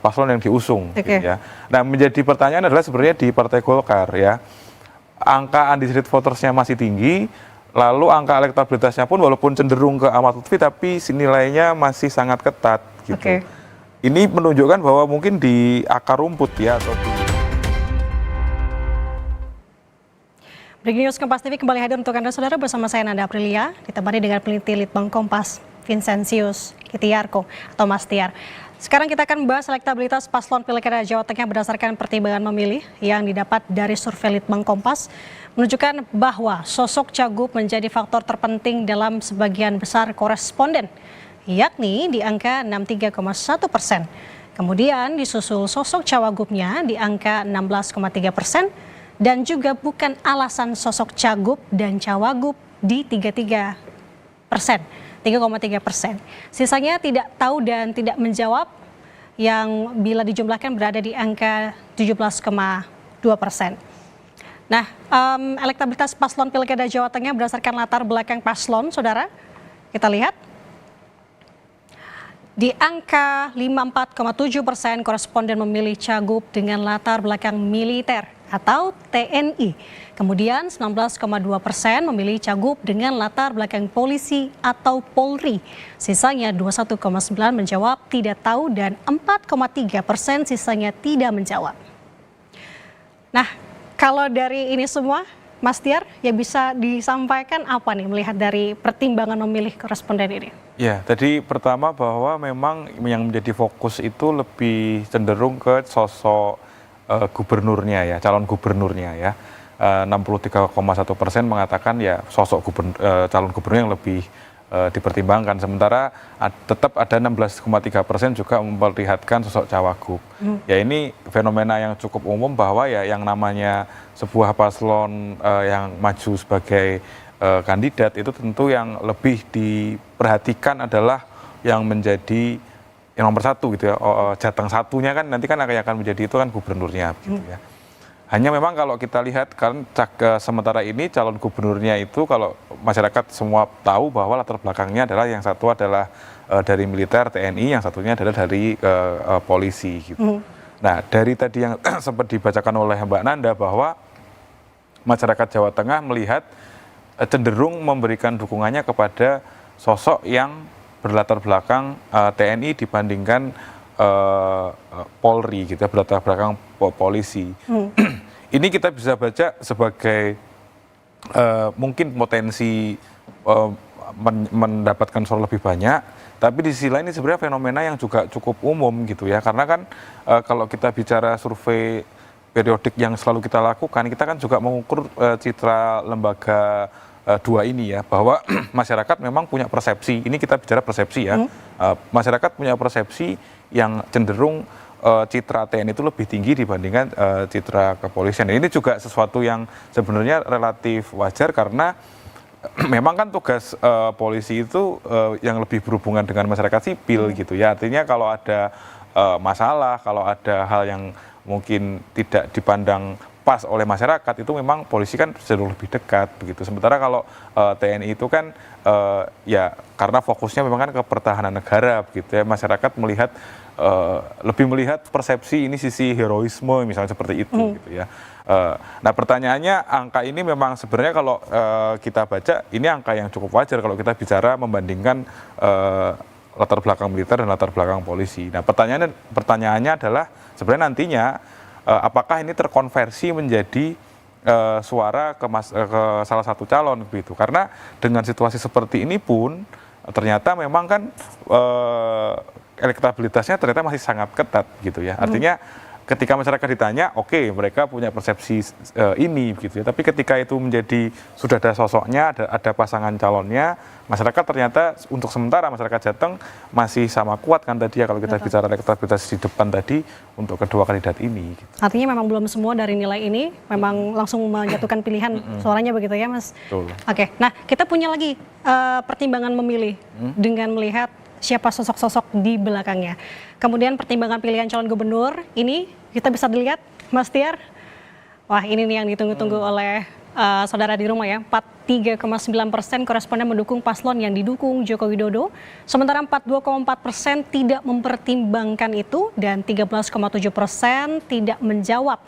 paslon yang diusung gitu ya. Nah menjadi pertanyaan adalah sebenarnya di Partai Golkar ya, angka undecided votersnya masih tinggi, lalu angka elektabilitasnya pun walaupun cenderung ke Ahmad Lutfi tapi nilainya masih sangat ketat gitu. Ini menunjukkan bahwa mungkin di akar rumput ya atau Breaking News Kompas TV kembali hadir untuk Anda saudara bersama saya Nanda Aprilia, ditemani dengan peneliti Litbang Kompas Vincentius Kitiarko atau Mas Tiar. Sekarang kita akan membahas elektabilitas paslon Pilkada Jawa Tengah berdasarkan pertimbangan memilih yang didapat dari survei Litbang Kompas menunjukkan bahwa sosok Cagup menjadi faktor terpenting dalam sebagian besar koresponden, yakni di angka 63,1%. Kemudian disusul sosok Cawagupnya di angka 16,3% dan juga bukan alasan sosok Cagup dan Cawagup di 3,3%. Sisanya tidak tahu dan tidak menjawab yang bila dijumlahkan berada di angka 17,2%. Nah, elektabilitas paslon Pilkada Jawa Tengah berdasarkan latar belakang paslon, saudara, kita lihat. Di angka 54,7% koresponden memilih cagup dengan latar belakang militer atau TNI. Kemudian 19,2% memilih cagup dengan latar belakang polisi atau Polri. Sisanya 21,9% menjawab tidak tahu dan 4,3% sisanya tidak menjawab. Nah, kalau dari ini semua, Mas Tiar, yang bisa disampaikan apa nih melihat dari pertimbangan memilih koresponden ini? Ya, tadi pertama bahwa memang yang menjadi fokus itu lebih cenderung ke sosok gubernurnya ya, calon gubernurnya ya. 63,1% mengatakan ya sosok calon gubernur yang lebih dipertimbangkan. Sementara tetap ada 16,3% juga memperlihatkan sosok cawagup. Ya ini fenomena yang cukup umum bahwa ya yang namanya sebuah paslon yang maju sebagai kandidat itu tentu yang lebih diperhatikan adalah yang menjadi yang nomor satu gitu ya, jateng satunya kan nanti kan akan menjadi itu kan gubernurnya gitu ya. Hanya memang kalau kita lihat kan sementara ini calon gubernurnya itu kalau masyarakat semua tahu bahwa latar belakangnya adalah yang satu adalah dari militer TNI, yang satunya adalah dari polisi gitu. Nah dari tadi yang sempat dibacakan oleh Mbak Nanda bahwa masyarakat Jawa Tengah melihat cenderung memberikan dukungannya kepada sosok yang berlatar belakang TNI dibandingkan Polri gitu, berlatar belakang polisi. Ini kita bisa baca sebagai mungkin potensi mendapatkan suara lebih banyak, tapi di sisi lain ini sebenarnya fenomena yang juga cukup umum gitu ya, karena kan kalau kita bicara survei periodik yang selalu kita lakukan, kita kan juga mengukur citra lembaga dua ini ya, bahwa masyarakat memang punya persepsi, ini kita bicara persepsi ya, masyarakat punya persepsi yang cenderung citra TNI itu lebih tinggi dibandingkan citra kepolisian. Dan ini juga sesuatu yang sebenarnya relatif wajar karena memang kan tugas polisi itu yang lebih berhubungan dengan masyarakat sipil gitu ya, artinya kalau ada masalah, kalau ada hal yang mungkin tidak dipandang pas oleh masyarakat itu memang polisi kan cenderung lebih dekat begitu. Sementara kalau TNI itu kan ya karena fokusnya memang kan ke pertahanan negara begitu ya, masyarakat melihat lebih melihat persepsi ini sisi heroisme misalnya seperti itu gitu ya. Nah pertanyaannya angka ini memang sebenarnya kalau kita baca ini angka yang cukup wajar kalau kita bicara membandingkan latar belakang militer dan latar belakang polisi. Nah pertanyaannya adalah sebenarnya nantinya apakah ini terkonversi menjadi suara ke salah satu calon begitu? Karena dengan situasi seperti ini pun ternyata memang kan elektabilitasnya ternyata masih sangat ketat gitu ya. Artinya ketika masyarakat ditanya, oke, mereka punya persepsi ini gitu ya. Tapi ketika itu menjadi sudah ada sosoknya, ada pasangan calonnya, masyarakat ternyata untuk sementara masyarakat Jateng masih sama kuat kan tadi ya kalau kita bicara elektabilitas di depan tadi untuk kedua kandidat ini. Gitu. Artinya memang belum semua dari nilai ini memang langsung menjatuhkan pilihan suaranya begitu ya Mas? Betul. Oke, nah kita punya lagi pertimbangan memilih dengan melihat siapa sosok-sosok di belakangnya. Kemudian pertimbangan pilihan calon gubernur ini kita bisa dilihat Mas Tiar. Wah ini nih yang ditunggu-tunggu oleh saudara di rumah ya. 43,9% koresponden mendukung paslon yang didukung Joko Widodo. Sementara 42,4% tidak mempertimbangkan itu dan 13,7% tidak menjawab.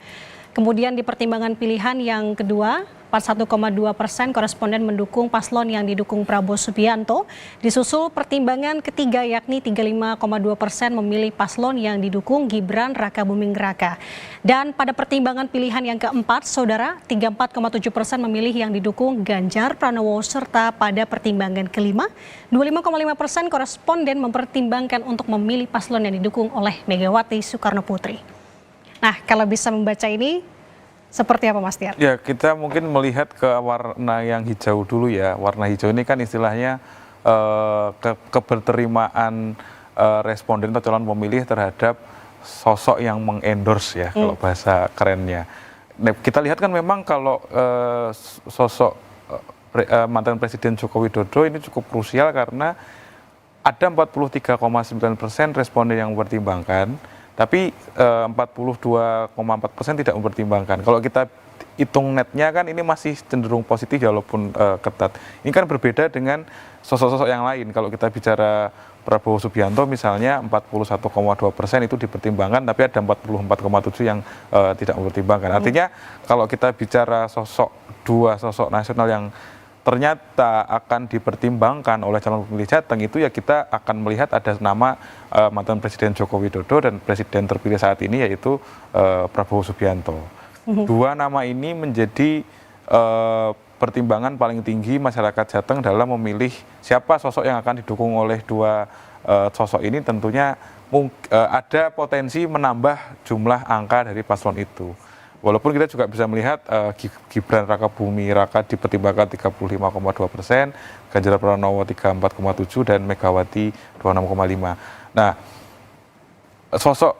Kemudian di pertimbangan pilihan yang kedua, 41,2% koresponden mendukung paslon yang didukung Prabowo Subianto. Disusul pertimbangan ketiga yakni 35,2% memilih paslon yang didukung Gibran Rakabuming Raka. Dan pada pertimbangan pilihan yang keempat, saudara, 34,7% memilih yang didukung Ganjar Pranowo serta pada pertimbangan kelima, 25,5% koresponden mempertimbangkan untuk memilih paslon yang didukung oleh Megawati Soekarno Putri. Nah, kalau bisa membaca ini, seperti apa Mas Tiar? Ya, kita mungkin melihat ke warna yang hijau dulu ya. Warna hijau ini kan istilahnya keberterimaan responden atau calon pemilih terhadap sosok yang mengendorse ya, kalau bahasa kerennya. Nah, kita lihat kan memang kalau sosok mantan Presiden Joko Widodo ini cukup krusial karena ada 43,9% responden yang mempertimbangkan, tapi 42,4% tidak mempertimbangkan. Kalau kita hitung netnya kan ini masih cenderung positif walaupun ketat. Ini kan berbeda dengan sosok-sosok yang lain. Kalau kita bicara Prabowo Subianto misalnya 41,2% itu dipertimbangkan, tapi ada 44,7 yang tidak mempertimbangkan. Artinya kalau kita bicara dua sosok nasional yang ternyata akan dipertimbangkan oleh calon pemilih Jateng, itu ya kita akan melihat ada nama mantan Presiden Joko Widodo dan Presiden terpilih saat ini yaitu Prabowo Subianto. Dua nama ini menjadi pertimbangan paling tinggi masyarakat Jateng dalam memilih siapa sosok yang akan didukung oleh dua sosok ini. Tentunya ada potensi menambah jumlah angka dari paslon itu. Walaupun kita juga bisa melihat Gibran Rakabuming Raka dipertimbangkan 35,2%, Ganjar Pranowo 34,7% dan Megawati 26,5%. Nah, sosok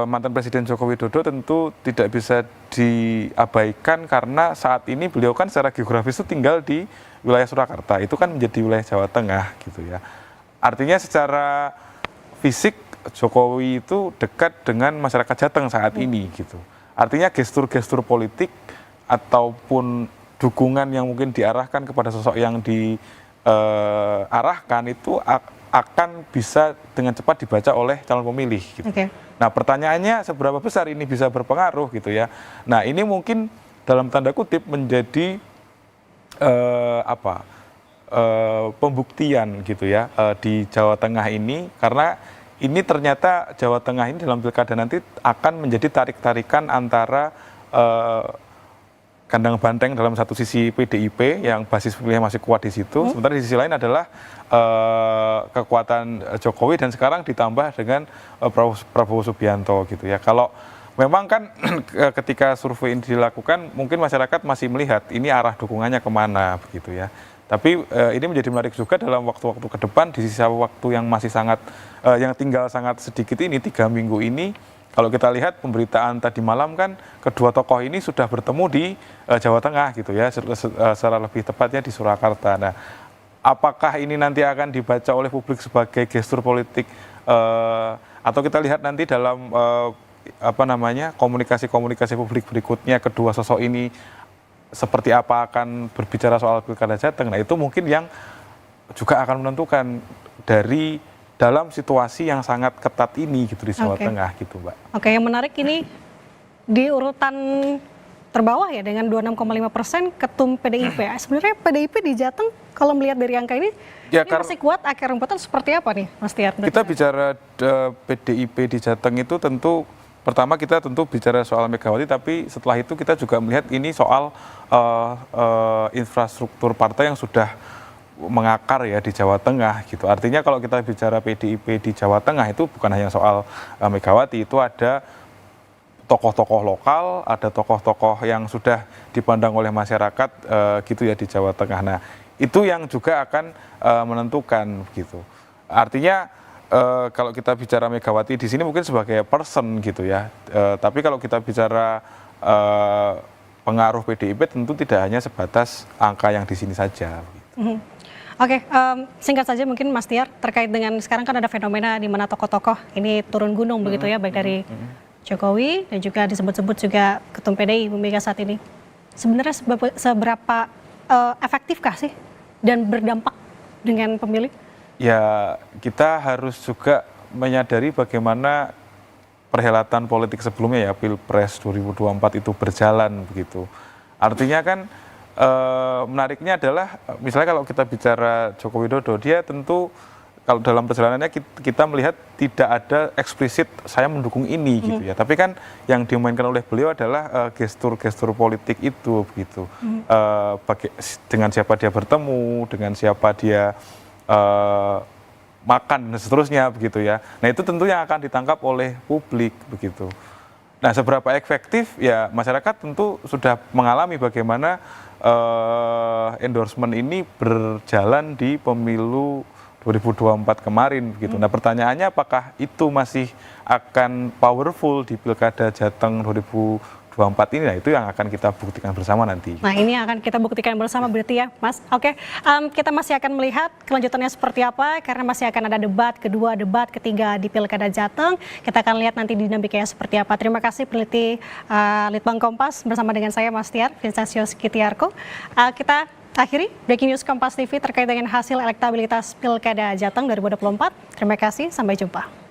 mantan Presiden Joko Widodo tentu tidak bisa diabaikan karena saat ini beliau kan secara geografis itu tinggal di wilayah Surakarta, itu kan menjadi wilayah Jawa Tengah gitu ya. Artinya secara fisik Jokowi itu dekat dengan masyarakat Jateng saat ini gitu. Artinya gestur-gestur politik ataupun dukungan yang mungkin diarahkan kepada sosok yang diarahkan itu akan bisa dengan cepat dibaca oleh calon pemilih gitu. Okay. Nah, pertanyaannya seberapa besar ini bisa berpengaruh gitu ya. Nah, ini mungkin dalam tanda kutip menjadi pembuktian gitu ya di Jawa Tengah ini, karena ini ternyata Jawa Tengah ini dalam pilkada nanti akan menjadi tarik-tarikan antara kandang banteng dalam satu sisi PDIP yang basis pemilih masih kuat di situ, sementara di sisi lain adalah kekuatan Jokowi dan sekarang ditambah dengan Prabowo Subianto gitu ya. Kalau memang kan ketika survei ini dilakukan mungkin masyarakat masih melihat ini arah dukungannya kemana begitu ya. Tapi ini menjadi menarik juga dalam waktu-waktu ke depan di sisa waktu yang masih yang tinggal sangat sedikit ini, 3 minggu ini. Kalau kita lihat pemberitaan tadi malam kan kedua tokoh ini sudah bertemu di Jawa Tengah gitu ya, secara lebih tepatnya di Surakarta. Nah, apakah ini nanti akan dibaca oleh publik sebagai gestur politik atau kita lihat nanti dalam komunikasi publik berikutnya kedua sosok ini seperti apa akan berbicara soal pilkada Jateng. Nah, itu mungkin yang juga akan menentukan dari dalam situasi yang sangat ketat ini gitu di Jawa Tengah gitu, Mbak. Oke, yang menarik ini di urutan terbawah ya dengan 26,5% ketum PDIP. Sebenarnya PDIP di Jateng kalau melihat dari angka ini, ya, ini masih kuat, akar rumputnya seperti apa nih, Mas Tiar? Kita bicara PDIP di Jateng itu tentu pertama kita tentu bicara soal Megawati, tapi setelah itu kita juga melihat ini soal infrastruktur partai yang sudah mengakar ya di Jawa Tengah gitu. Artinya kalau kita bicara PDIP di Jawa Tengah itu bukan hanya soal Megawati, itu ada tokoh-tokoh lokal, ada tokoh-tokoh yang sudah dipandang oleh masyarakat gitu ya di Jawa Tengah. Nah, itu yang juga akan menentukan gitu. Artinya kalau kita bicara Megawati di sini mungkin sebagai person gitu ya. Tapi kalau kita bicara pengaruh PDIP tentu tidak hanya sebatas angka yang di sini saja. Gitu. Oke, singkat saja mungkin Mas Tiar terkait dengan sekarang kan ada fenomena di mana tokoh-tokoh ini turun gunung begitu ya, baik dari Jokowi dan juga disebut-sebut juga ketum PDI Bu Mega saat ini. Sebenarnya seberapa efektifkah sih dan berdampak dengan pemilih? Ya, kita harus juga menyadari bagaimana perhelatan politik sebelumnya ya, Pilpres 2024 itu berjalan begitu. Artinya kan menariknya adalah misalnya kalau kita bicara Joko Widodo, dia tentu kalau dalam perjalanannya kita melihat tidak ada eksplisit saya mendukung ini gitu ya. Tapi kan yang dimainkan oleh beliau adalah gestur-gestur politik itu begitu. Dengan siapa dia bertemu, dengan siapa dia makan dan seterusnya begitu ya. Nah, itu tentu yang akan ditangkap oleh publik begitu. Nah, seberapa efektif ya masyarakat tentu sudah mengalami bagaimana endorsement ini berjalan di pemilu 2024 kemarin begitu. Nah, pertanyaannya apakah itu masih akan powerful di Pilkada Jateng 2024 24 ini, nah itu yang akan kita buktikan bersama nanti. Nah, ini yang akan kita buktikan bersama berarti ya, Mas. Oke, kita masih akan melihat kelanjutannya seperti apa, karena masih akan ada debat kedua, debat ketiga di Pilkada Jateng. Kita akan lihat nanti dinamikanya seperti apa. Terima kasih peneliti Litbang Kompas bersama dengan saya, Mas Tiar, Vincentius Kitiarko. Kita akhiri Breaking News Kompas TV terkait dengan hasil elektabilitas Pilkada Jateng 2024. Terima kasih, sampai jumpa.